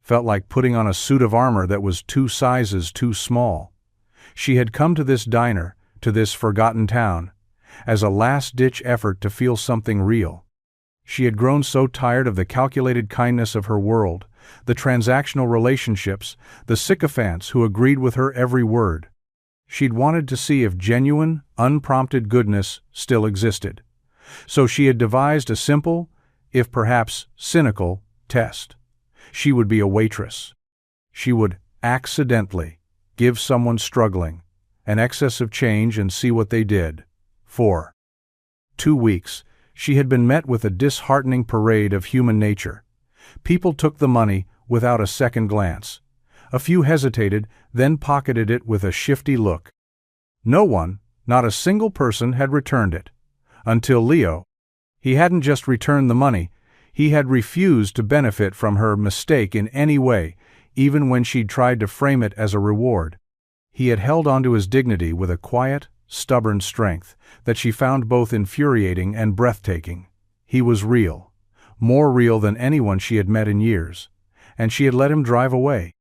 felt like putting on a suit of armor that was 2 sizes too small. She had come to this diner, to this forgotten town, as a last-ditch effort to feel something real. She had grown so tired of the calculated kindness of her world, the transactional relationships, the sycophants who agreed with her every word. She'd wanted to see if genuine, unprompted goodness still existed. So she had devised a simple, if perhaps cynical, test. She would be a waitress. She would accidentally give someone struggling an excess of change and see what they did. For 2 weeks, she had been met with a disheartening parade of human nature. People took the money without a second glance. A few hesitated, then pocketed it with a shifty look. No one, not a single person, had returned it. Until Leo. He hadn't just returned the money, he had refused to benefit from her mistake in any way, even when she'd tried to frame it as a reward. He had held onto his dignity with a quiet, stubborn strength that she found both infuriating and breathtaking. He was real, more real than anyone she had met in years, and she had let him drive away.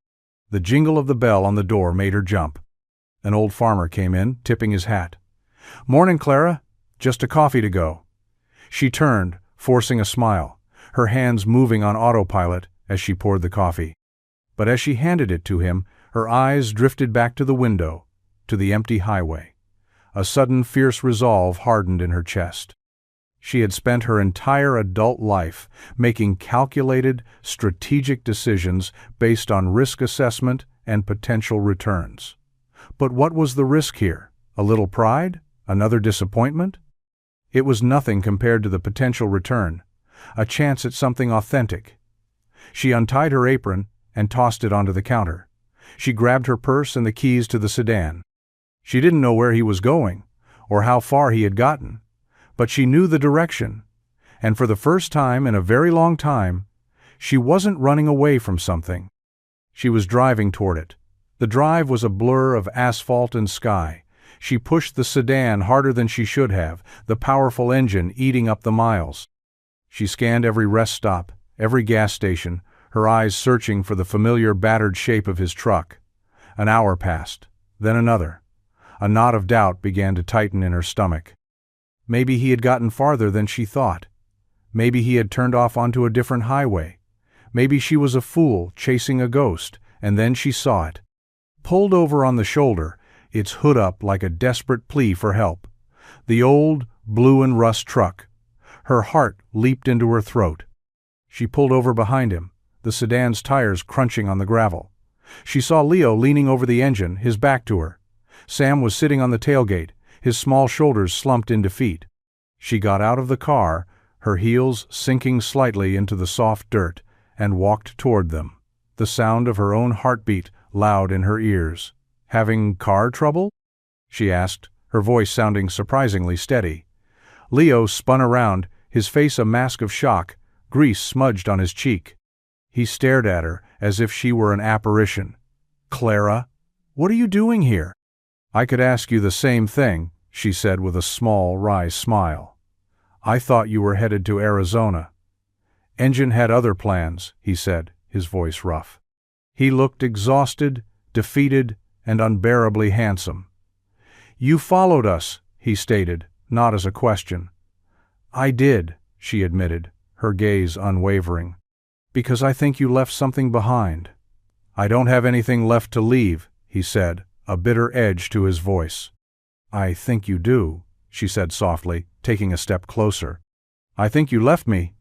The jingle of the bell on the door made her jump. An old farmer came in, tipping his hat. "Morning, Clara. Just a coffee to go." She turned, forcing a smile, her hands moving on autopilot as she poured the coffee. But as she handed it to him, her eyes drifted back to the window, to the empty highway. A sudden fierce resolve hardened in her chest. She had spent her entire adult life making calculated, strategic decisions based on risk assessment and potential returns. But what was the risk here? A little pride? Another disappointment? It was nothing compared to the potential return, a chance at something authentic. She untied her apron and tossed it onto the counter. She grabbed her purse and the keys to the sedan. She didn't know where he was going, or how far he had gotten, but she knew the direction, and for the first time in a very long time, she wasn't running away from something. She was driving toward it. The drive was a blur of asphalt and sky. She pushed the sedan harder than she should have, the powerful engine eating up the miles. She scanned every rest stop, every gas station, her eyes searching for the familiar battered shape of his truck. An hour passed, then another. A knot of doubt began to tighten in her stomach. Maybe he had gotten farther than she thought. Maybe he had turned off onto a different highway. Maybe she was a fool chasing a ghost, and then she saw it. Pulled over on the shoulder, its hood up like a desperate plea for help. The old, blue and rust truck. Her heart leaped into her throat. She pulled over behind him, the sedan's tires crunching on the gravel. She saw Leo leaning over the engine, his back to her. Sam was sitting on the tailgate, his small shoulders slumped in defeat. She got out of the car, her heels sinking slightly into the soft dirt, and walked toward them, the sound of her own heartbeat loud in her ears. "Having car trouble?" she asked, her voice sounding surprisingly steady. Leo spun around, his face a mask of shock, grease smudged on his cheek. He stared at her as if she were an apparition. "Clara, what are you doing here?" "I could ask you the same thing," she said with a small, wry smile. "I thought you were headed to Arizona." "Engine had other plans," he said, his voice rough. He looked exhausted, defeated, and unbearably handsome. "You followed us," he stated, not as a question. "I did," she admitted, her gaze unwavering. "Because I think you left something behind." "I don't have anything left to leave," he said, a bitter edge to his voice. "I think you do," she said softly, taking a step closer. "I think you left me."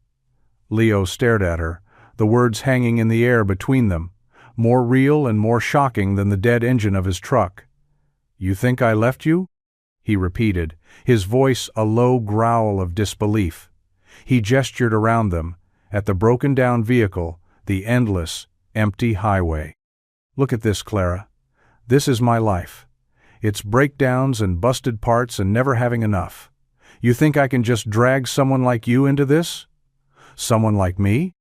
Leo stared at her, the words hanging in the air between them, more real and more shocking than the dead engine of his truck. "You think I left you?" he repeated, his voice a low growl of disbelief. He gestured around them, at the broken-down vehicle, the endless, empty highway. "Look at this, Clara. This is my life. It's breakdowns and busted parts and never having enough. You think I can just drag someone like you into this?" "Someone like me?"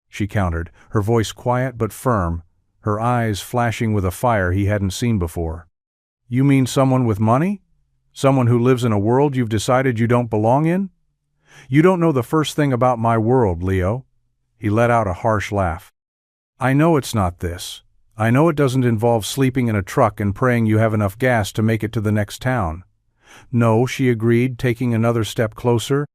she countered, her voice quiet but firm, her eyes flashing with a fire he hadn't seen before. "You mean someone with money? Someone who lives in a world you've decided you don't belong in? You don't know the first thing about my world, Leo." He let out a harsh laugh. "I know it's not this. I know it doesn't involve sleeping in a truck and praying you have enough gas to make it to the next town." "No," she agreed, taking another step closer,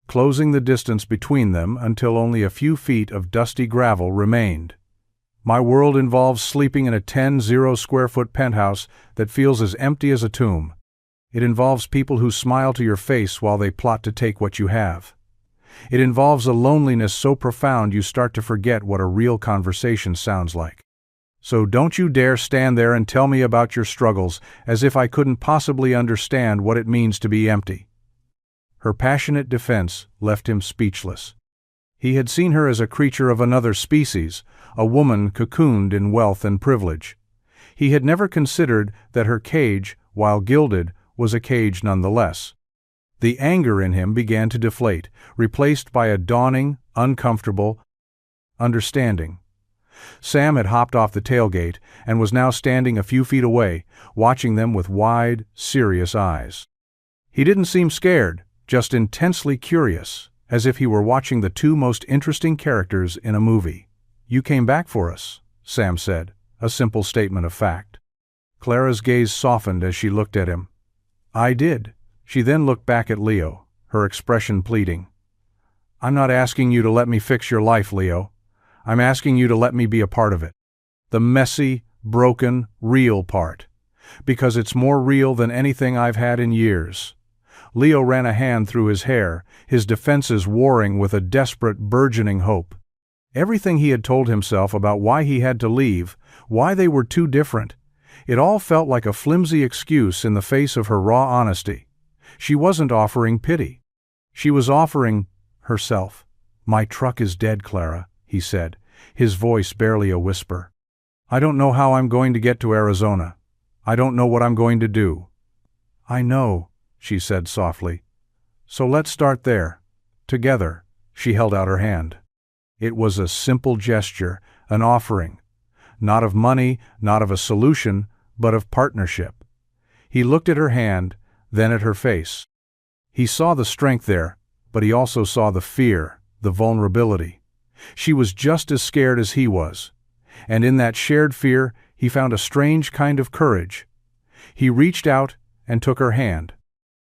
closing the distance between them until only a few feet of dusty gravel remained. "My world involves sleeping in a 10-square-foot penthouse that feels as empty as a tomb. It involves people who smile to your face while they plot to take what you have. It involves a loneliness so profound you start to forget what a real conversation sounds like. So don't you dare stand there and tell me about your struggles as if I couldn't possibly understand what it means to be empty." Her passionate defense left him speechless. He had seen her as a creature of another species, a woman cocooned in wealth and privilege. He had never considered that her cage, while gilded, was a cage nonetheless. The anger in him began to deflate, replaced by a dawning, uncomfortable understanding. Sam had hopped off the tailgate and was now standing a few feet away, watching them with wide, serious eyes. He didn't seem scared, just intensely curious, as if he were watching the two most interesting characters in a movie. "You came back for us," Sam said, a simple statement of fact. Clara's gaze softened as she looked at him. "I did." She then looked back at Leo, her expression pleading. "I'm not asking you to let me fix your life, Leo. I'm asking you to let me be a part of it. The messy, broken, real part. Because it's more real than anything I've had in years." Leo ran a hand through his hair, his defenses warring with a desperate, burgeoning hope. Everything he had told himself about why he had to leave, why they were too different, it all felt like a flimsy excuse in the face of her raw honesty. She wasn't offering pity. She was offering herself. "My truck is dead, Clara," he said, his voice barely a whisper. "I don't know how I'm going to get to Arizona. I don't know what I'm going to do." "I know," she said softly. "So let's start there. Together." She held out her hand. It was a simple gesture, an offering. Not of money, not of a solution, but of partnership. He looked at her hand, then at her face. He saw the strength there, but he also saw the fear, the vulnerability. She was just as scared as he was. And in that shared fear, he found a strange kind of courage. He reached out and took her hand.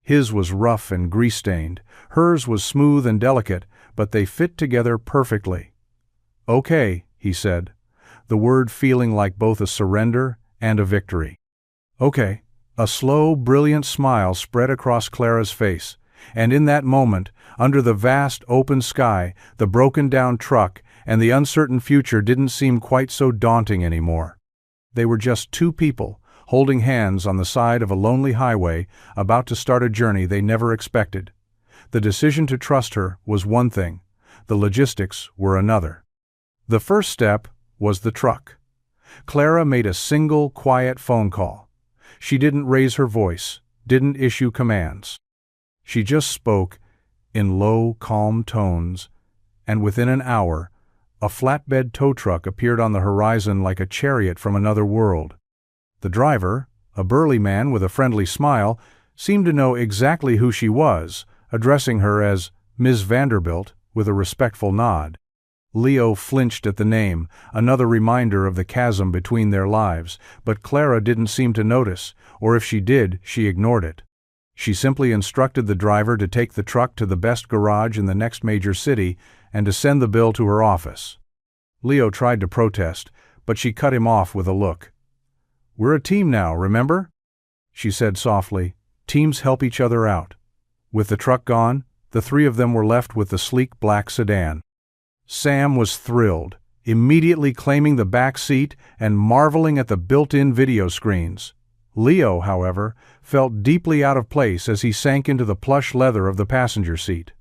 His was rough and grease-stained, hers was smooth and delicate, but they fit together perfectly. "Okay," he said, the word feeling like both a surrender and a victory. "Okay." A slow, brilliant smile spread across Clara's face, and in that moment, under the vast open sky, the broken-down truck and the uncertain future didn't seem quite so daunting anymore. They were just two people, holding hands on the side of a lonely highway, about to start a journey they never expected. The decision to trust her was one thing, the logistics were another. The first step was the truck. Clara made a single, quiet phone call. She didn't raise her voice, didn't issue commands. She just spoke in low, calm tones, and within an hour, a flatbed tow truck appeared on the horizon like a chariot from another world. The driver, a burly man with a friendly smile, seemed to know exactly who she was, addressing her as Ms. Vanderbilt with a respectful nod. Leo flinched at the name, another reminder of the chasm between their lives, but Clara didn't seem to notice, or if she did, she ignored it. She simply instructed the driver to take the truck to the best garage in the next major city and to send the bill to her office. Leo tried to protest, but she cut him off with a look. "We're a team now, remember?" she said softly. "Teams help each other out." With the truck gone, the three of them were left with the sleek black sedan. Sam was thrilled, immediately claiming the back seat and marveling at the built-in video screens. Leo, however, felt deeply out of place as he sank into the plush leather of the passenger seat.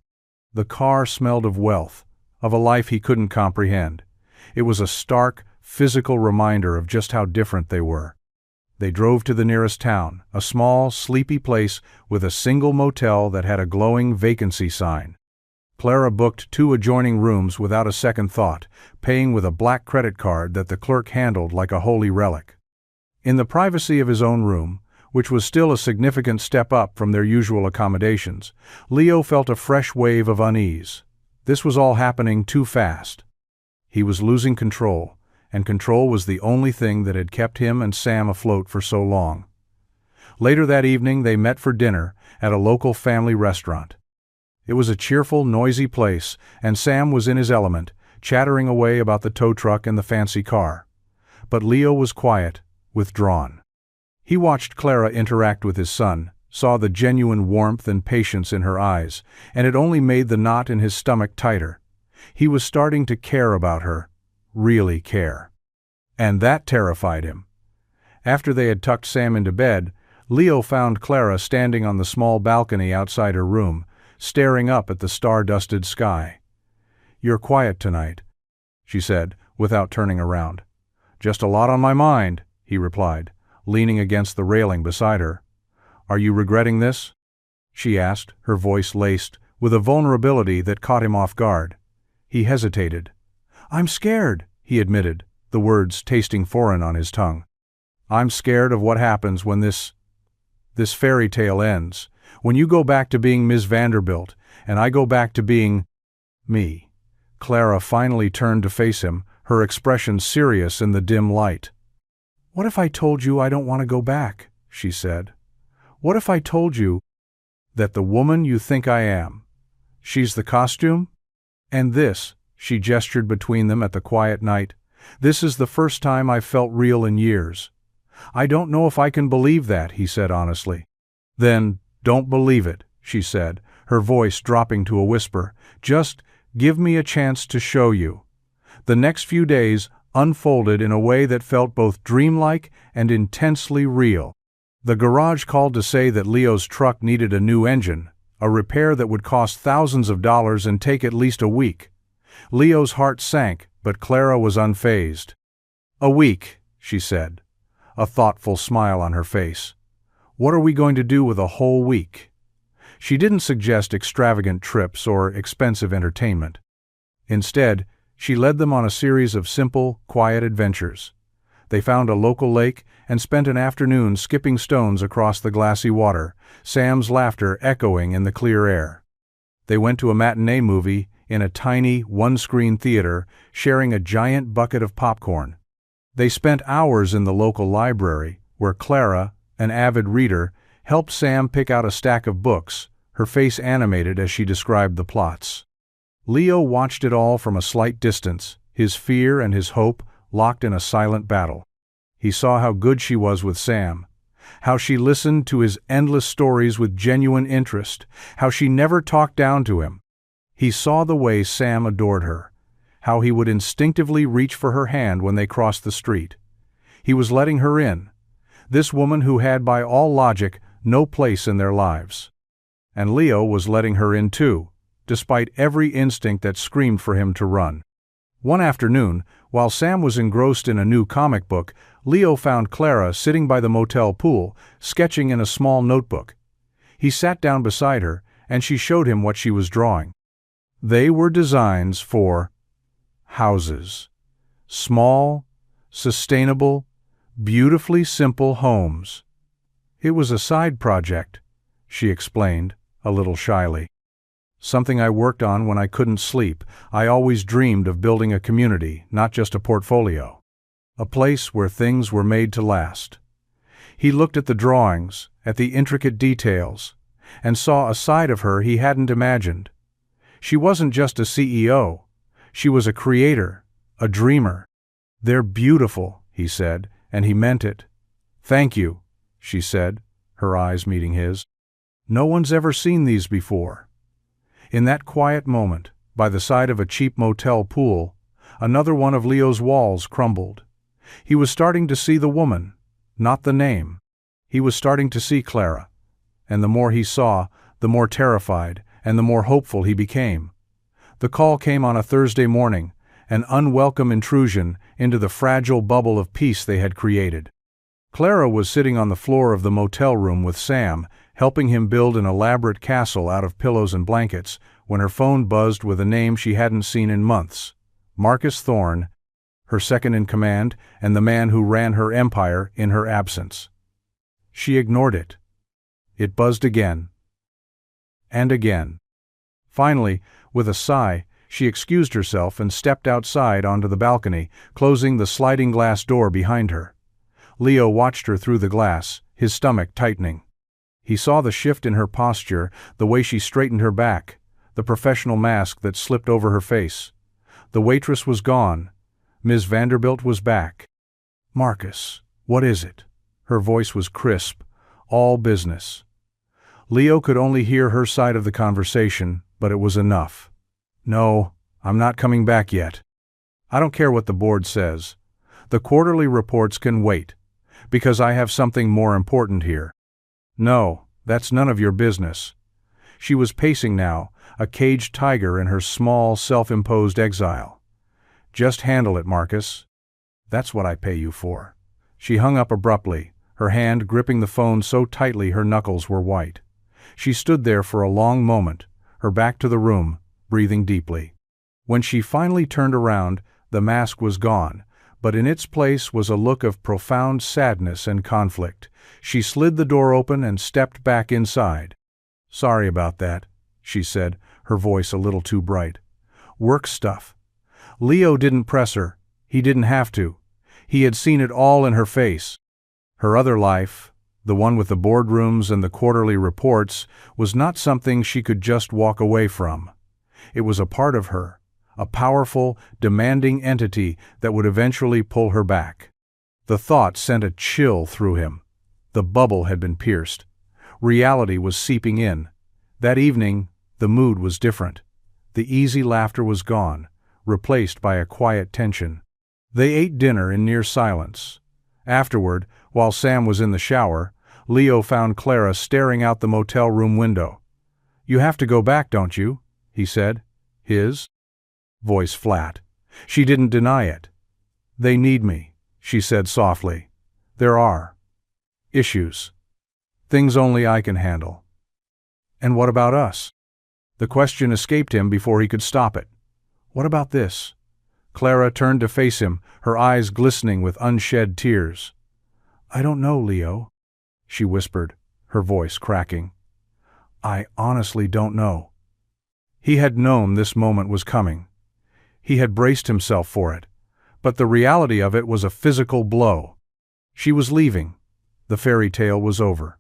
The car smelled of wealth, of a life he couldn't comprehend. It was a stark, physical reminder of just how different they were. They drove to the nearest town, a small, sleepy place with a single motel that had a glowing vacancy sign. Clara booked 2 adjoining rooms without a second thought, paying with a black credit card that the clerk handled like a holy relic. In the privacy of his own room, which was still a significant step up from their usual accommodations, Leo felt a fresh wave of unease. This was all happening too fast. He was losing control, and control was the only thing that had kept him and Sam afloat for so long. Later that evening they met for dinner at a local family restaurant. It was a cheerful, noisy place, and Sam was in his element, chattering away about the tow truck and the fancy car. But Leo was quiet, withdrawn. He watched Clara interact with his son, saw the genuine warmth and patience in her eyes, and it only made the knot in his stomach tighter. He was starting to care about her, really care. And that terrified him. After they had tucked Sam into bed, Leo found Clara standing on the small balcony outside her room, staring up at the star-dusted sky. "You're quiet tonight," she said, without turning around. "Just a lot on my mind," he replied, leaning against the railing beside her. "Are you regretting this?" she asked, her voice laced with a vulnerability that caught him off guard. He hesitated. "I'm scared," he admitted, the words tasting foreign on his tongue. "I'm scared of what happens when this fairy tale ends. When you go back to being Ms. Vanderbilt, and I go back to being me." Clara finally turned to face him, her expression serious in the dim light. "What if I told you I don't want to go back?" she said. "What if I told you that the woman you think I am, she's the costume? And this," she gestured between them at the quiet night, "this is the first time I've felt real in years." "I don't know if I can believe that," he said honestly. "Then don't believe it," she said, her voice dropping to a whisper. "Just give me a chance to show you." The next few days unfolded in a way that felt both dreamlike and intensely real. The garage called to say that Leo's truck needed a new engine, a repair that would cost thousands of dollars and take at least a week. Leo's heart sank, but Clara was unfazed. "A week," she said, a thoughtful smile on her face. "What are we going to do with a whole week?" She didn't suggest extravagant trips or expensive entertainment. Instead, she led them on a series of simple, quiet adventures. They found a local lake and spent an afternoon skipping stones across the glassy water, Sam's laughter echoing in the clear air. They went to a matinee movie in a tiny, one-screen theater, sharing a giant bucket of popcorn. They spent hours in the local library, where Clara, an avid reader, helped Sam pick out a stack of books, her face animated as she described the plots. Leo watched it all from a slight distance, his fear and his hope locked in a silent battle. He saw how good she was with Sam, how she listened to his endless stories with genuine interest, how she never talked down to him. He saw the way Sam adored her, how he would instinctively reach for her hand when they crossed the street. He was letting her in, this woman who had by all logic no place in their lives. And Leo was letting her in too, despite every instinct that screamed for him to run. One afternoon, while Sam was engrossed in a new comic book, Leo found Clara sitting by the motel pool, sketching in a small notebook. He sat down beside her, and she showed him what she was drawing. They were designs for houses. Small, sustainable, beautifully simple homes. It was a side project, she explained, a little shyly. Something I worked on when I couldn't sleep. I always dreamed of building a community, not just a portfolio. A place where things were made to last. He looked at the drawings, at the intricate details, and saw a side of her he hadn't imagined. She wasn't just a CEO. She was a creator, a dreamer. "They're beautiful," he said, and he meant it. "Thank you," she said, her eyes meeting his. "No one's ever seen these before." In that quiet moment, by the side of a cheap motel pool, another one of Leo's walls crumbled. He was starting to see the woman, not the name. He was starting to see Clara, and the more he saw, the more terrified and the more hopeful he became. The call came on a Thursday morning, an unwelcome intrusion into the fragile bubble of peace they had created. Clara was sitting on the floor of the motel room with Sam, helping him build an elaborate castle out of pillows and blankets, when her phone buzzed with a name she hadn't seen in months. Marcus Thorne, her second-in-command, and the man who ran her empire in her absence. She ignored it. It buzzed again. And again. Finally, with a sigh, she excused herself and stepped outside onto the balcony, closing the sliding glass door behind her. Leo watched her through the glass, his stomach tightening. He saw the shift in her posture, the way she straightened her back, the professional mask that slipped over her face. The waitress was gone. Ms. Vanderbilt was back. "Marcus, what is it?" Her voice was crisp, all business. Leo could only hear her side of the conversation, but it was enough. "No, I'm not coming back yet. I don't care what the board says. The quarterly reports can wait, because I have something more important here." "No, that's none of your business." She was pacing now, a caged tiger in her small, self-imposed exile. "Just handle it, Marcus. That's what I pay you for." She hung up abruptly, her hand gripping the phone so tightly her knuckles were white. She stood there for a long moment, her back to the room, breathing deeply. When she finally turned around, the mask was gone, but in its place was a look of profound sadness and conflict. She slid the door open and stepped back inside. "Sorry about that," she said, her voice a little too bright. "Work stuff." Leo didn't press her. He didn't have to. He had seen it all in her face. Her other life, the one with the boardrooms and the quarterly reports, was not something she could just walk away from. It was a part of her, a powerful, demanding entity that would eventually pull her back. The thought sent a chill through him. The bubble had been pierced. Reality was seeping in. That evening, the mood was different. The easy laughter was gone, replaced by a quiet tension. They ate dinner in near silence. Afterward, while Sam was in the shower, Leo found Clara staring out the motel room window. "You have to go back, don't you?" he said, his voice flat. She didn't deny it. "They need me," she said softly. "There are issues. Things only I can handle." "And what about us?" The question escaped him before he could stop it. "What about this? Clara turned to face him, her eyes glistening with unshed tears. "I don't know, Leo," she whispered, her voice cracking. "I honestly don't know." He had known this moment was coming. He had braced himself for it, but the reality of it was a physical blow. She was leaving. The fairy tale was over.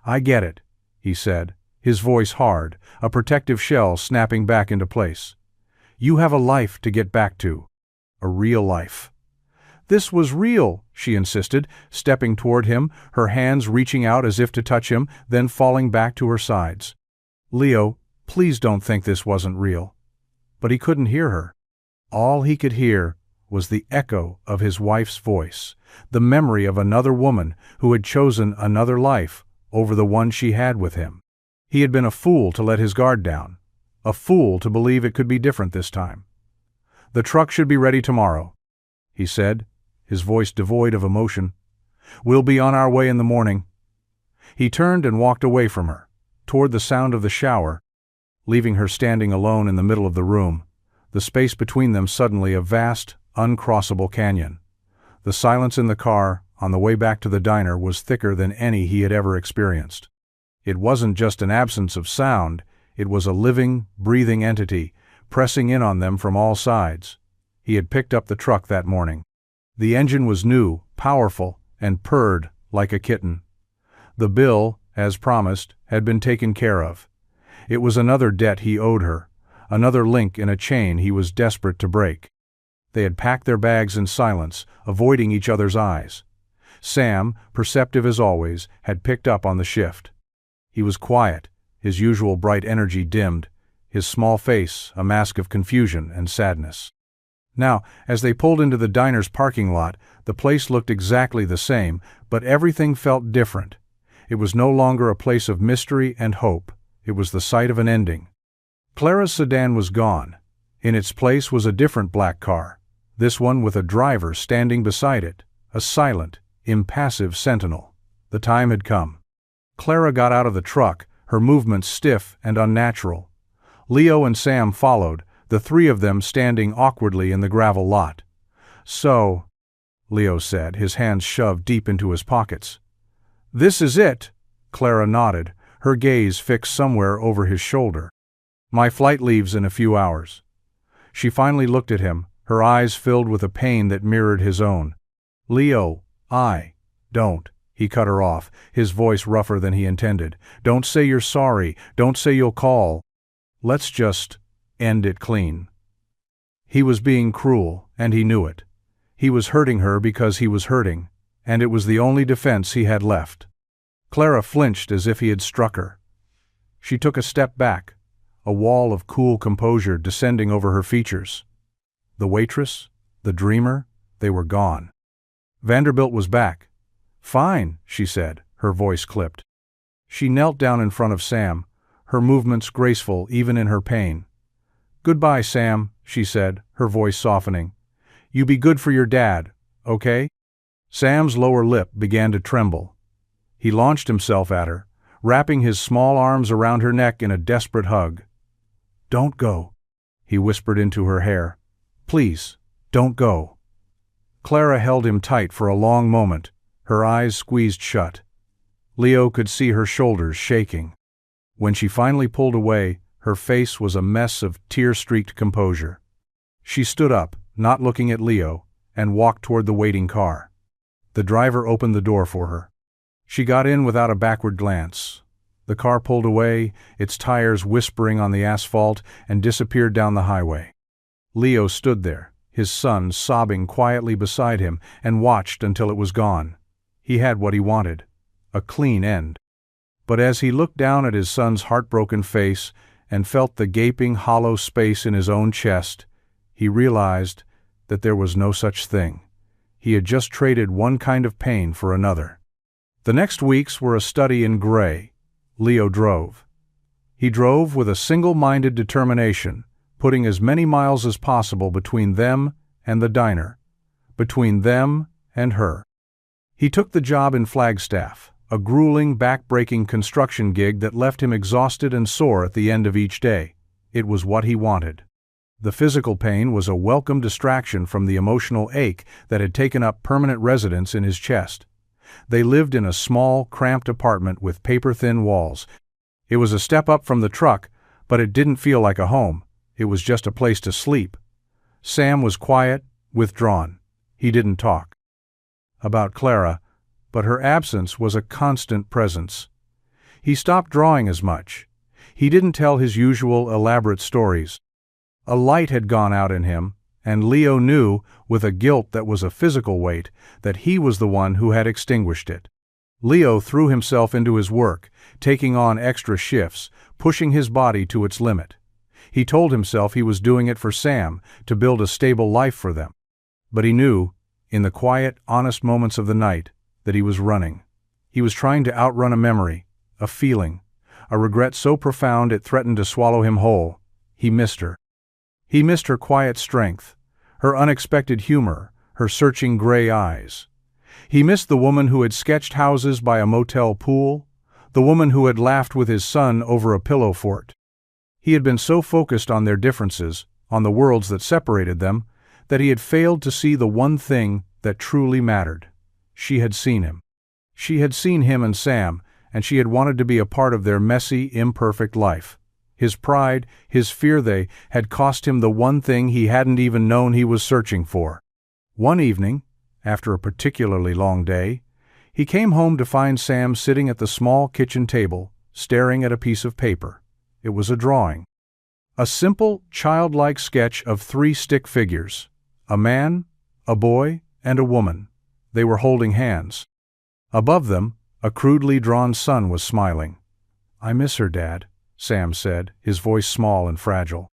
"I get it," he said, his voice hard, a protective shell snapping back into place. "You have a life to get back to. A real life." "This was real," she insisted, stepping toward him, her hands reaching out as if to touch him, then falling back to her sides. "Leo, please don't think this wasn't real." But he couldn't hear her. All he could hear was the echo of his wife's voice, the memory of another woman who had chosen another life over the one she had with him. He had been a fool to let his guard down, a fool to believe it could be different this time. "The truck should be ready tomorrow," he said, his voice devoid of emotion. "We'll be on our way in the morning." He turned and walked away from her, toward the sound of the shower, leaving her standing alone in the middle of the room, the space between them suddenly a vast, uncrossable canyon. The silence in the car, on the way back to the diner, was thicker than any he had ever experienced. It wasn't just an absence of sound, it was a living, breathing entity, pressing in on them from all sides. He had picked up the truck that morning. The engine was new, powerful, and purred like a kitten. The bill, as promised, had been taken care of. It was another debt he owed her, another link in a chain he was desperate to break. They had packed their bags in silence, avoiding each other's eyes. Sam, perceptive as always, had picked up on the shift. He was quiet, his usual bright energy dimmed, his small face a mask of confusion and sadness. Now, as they pulled into the diner's parking lot, the place looked exactly the same, but everything felt different. It was no longer a place of mystery and hope. It was the site of an ending. Clara's sedan was gone. In its place was a different black car, this one with a driver standing beside it, a silent, impassive sentinel. The time had come. Clara got out of the truck, her movements stiff and unnatural. Leo and Sam followed, the three of them standing awkwardly in the gravel lot. "So," Leo said, his hands shoved deep into his pockets. "This is it," Clara nodded, her gaze fixed somewhere over his shoulder. "My flight leaves in a few hours." She finally looked at him, her eyes filled with a pain that mirrored his own. "Leo, don't," he cut her off, his voice rougher than he intended. "Don't say you're sorry, don't say you'll call. Let's just end it clean." He was being cruel, and he knew it. He was hurting her because he was hurting, and it was the only defense he had left. Clara flinched as if he had struck her. She took a step back, a wall of cool composure descending over her features. The waitress, the dreamer, they were gone. Vanderbilt was back. "Fine," she said, her voice clipped. She knelt down in front of Sam, her movements graceful even in her pain. "Goodbye, Sam," she said, her voice softening. "You be good for your dad, okay?" Sam's lower lip began to tremble. He launched himself at her, wrapping his small arms around her neck in a desperate hug. "Don't go," he whispered into her hair. "Please, don't go." Clara held him tight for a long moment, her eyes squeezed shut. Leo could see her shoulders shaking. When she finally pulled away, her face was a mess of tear-streaked composure. She stood up, not looking at Leo, and walked toward the waiting car. The driver opened the door for her. She got in without a backward glance. The car pulled away, its tires whispering on the asphalt, and disappeared down the highway. Leo stood there, his son sobbing quietly beside him, and watched until it was gone. He had what he wanted, a clean end. But as he looked down at his son's heartbroken face and felt the gaping, hollow space in his own chest, he realized that there was no such thing. He had just traded one kind of pain for another. The next weeks were a study in gray. Leo drove. He drove with a single-minded determination, putting as many miles as possible between them and the diner, between them and her. He took the job in Flagstaff, a grueling, back-breaking construction gig that left him exhausted and sore at the end of each day. It was what he wanted. The physical pain was a welcome distraction from the emotional ache that had taken up permanent residence in his chest. They lived in a small, cramped apartment with paper-thin walls. It was a step up from the truck, but it didn't feel like a home. It was just a place to sleep. Sam was quiet, withdrawn. He didn't talk about Clara, but her absence was a constant presence. He stopped drawing as much. He didn't tell his usual elaborate stories. A light had gone out in him, and Leo knew, with a guilt that was a physical weight, that he was the one who had extinguished it. Leo threw himself into his work, taking on extra shifts, pushing his body to its limit. He told himself he was doing it for Sam, to build a stable life for them. But he knew, in the quiet, honest moments of the night, that he was running. He was trying to outrun a memory, a feeling, a regret so profound it threatened to swallow him whole. He missed her. He missed her quiet strength, her unexpected humor, her searching gray eyes. He missed the woman who had sketched houses by a motel pool, the woman who had laughed with his son over a pillow fort. He had been so focused on their differences, on the worlds that separated them, that he had failed to see the one thing that truly mattered. She had seen him. She had seen him and Sam, and she had wanted to be a part of their messy, imperfect life. His pride, his fear, they had cost him the one thing he hadn't even known he was searching for. One evening, after a particularly long day, he came home to find Sam sitting at the small kitchen table, staring at a piece of paper. It was a drawing. A simple, childlike sketch of 3 stick figures: a man, a boy, and a woman. They were holding hands. Above them, a crudely drawn sun was smiling. "I miss her, Dad," Sam said, his voice small and fragile.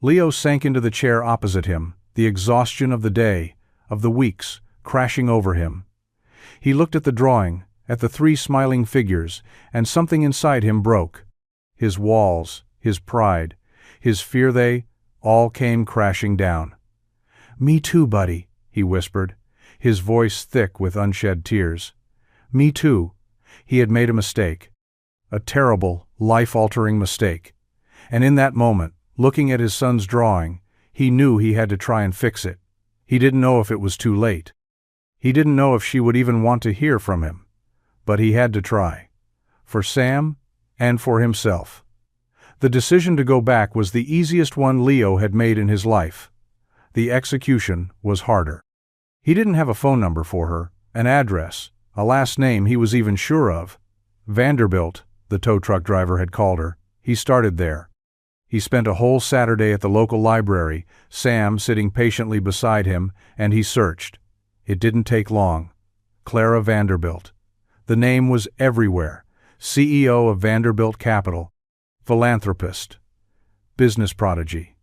Leo sank into the chair opposite him, the exhaustion of the day, of the weeks, crashing over him. He looked at the drawing, at the 3 smiling figures, and something inside him broke. His walls, his pride, his fear, they all came crashing down. "Me too, buddy," he whispered, his voice thick with unshed tears. "Me too." He had made a mistake. A terrible, life-altering mistake. And in that moment, looking at his son's drawing, he knew he had to try and fix it. He didn't know if it was too late. He didn't know if she would even want to hear from him. But he had to try. For Sam, and for himself. The decision to go back was the easiest one Leo had made in his life. The execution was harder. He didn't have a phone number for her, an address, a last name he was even sure of. Vanderbilt, the tow truck driver had called her. He started there. He spent a whole Saturday at the local library, Sam sitting patiently beside him, and he searched. It didn't take long. Clara Vanderbilt. The name was everywhere. CEO of Vanderbilt Capital. Philanthropist. Business prodigy.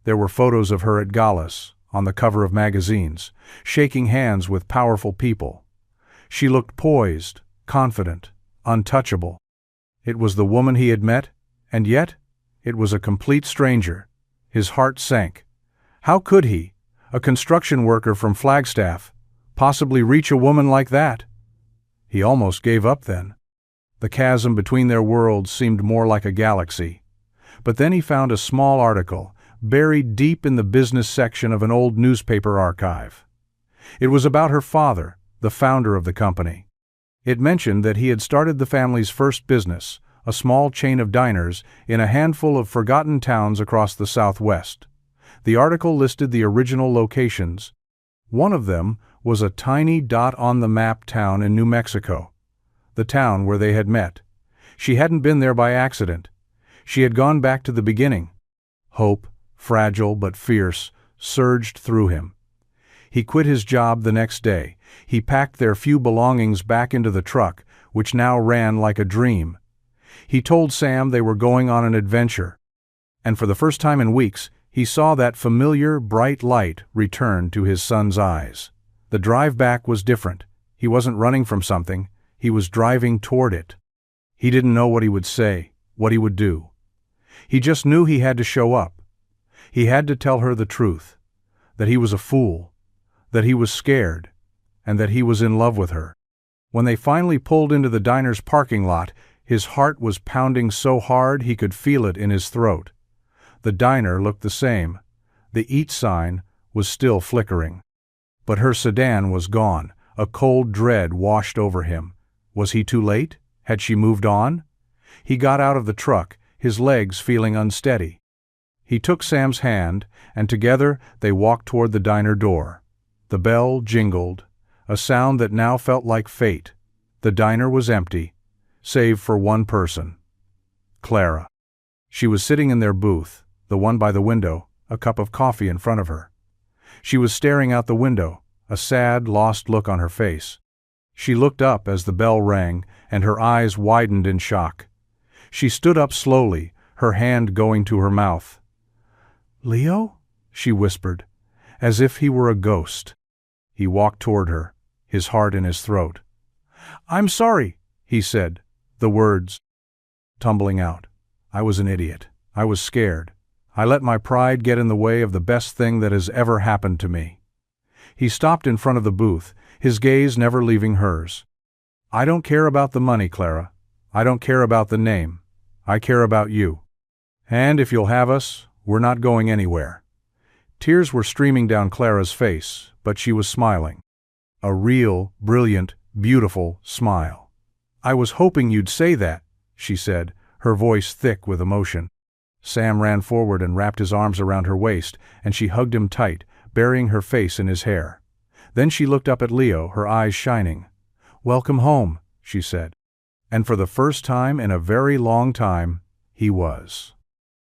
There were photos of her at galas, on the cover of magazines, shaking hands with powerful people. She looked poised, confident, untouchable. It was the woman he had met, and yet it was a complete stranger. His heart sank. How could he, a construction worker from Flagstaff, possibly reach a woman like that? He almost gave up then. The chasm between their worlds seemed more like a galaxy. But then he found a small article, buried deep in the business section of an old newspaper archive. It was about her father, the founder of the company. It mentioned that he had started the family's first business, a small chain of diners, in a handful of forgotten towns across the Southwest. The article listed the original locations. One of them was a tiny dot-on-the-map town in New Mexico, the town where they had met. She hadn't been there by accident. She had gone back to the beginning. Hope, fragile but fierce, surged through him. He quit his job the next day. He packed their few belongings back into the truck, which now ran like a dream. He told Sam they were going on an adventure. And for the first time in weeks, he saw that familiar, bright light return to his son's eyes. The drive back was different. He wasn't running from something. He was driving toward it. He didn't know what he would say, what he would do. He just knew he had to show up. He had to tell her the truth, that he was a fool, that he was scared, and that he was in love with her. When they finally pulled into the diner's parking lot, his heart was pounding so hard he could feel it in his throat. The diner looked the same. The eat sign was still flickering. But her sedan was gone. A cold dread washed over him. Was he too late? Had she moved on? He got out of the truck, his legs feeling unsteady. He took Sam's hand, and together they walked toward the diner door. The bell jingled, a sound that now felt like fate. The diner was empty, save for one person. Clara. She was sitting in their booth, the one by the window, a cup of coffee in front of her. She was staring out the window, a sad, lost look on her face. She looked up as the bell rang, and her eyes widened in shock. She stood up slowly, her hand going to her mouth. "Leo?" she whispered, as if he were a ghost. He walked toward her, his heart in his throat. "I'm sorry," he said, the words tumbling out. "I was an idiot. I was scared. I let my pride get in the way of the best thing that has ever happened to me." He stopped in front of the booth, his gaze never leaving hers. "I don't care about the money, Clara. I don't care about the name. I care about you. And if you'll have us, we're not going anywhere." Tears were streaming down Clara's face, but she was smiling. A real, brilliant, beautiful smile. "I was hoping you'd say that," she said, her voice thick with emotion. Sam ran forward and wrapped his arms around her waist, and she hugged him tight, burying her face in his hair. Then she looked up at Leo, her eyes shining. "Welcome home," she said. And for the first time in a very long time, he was.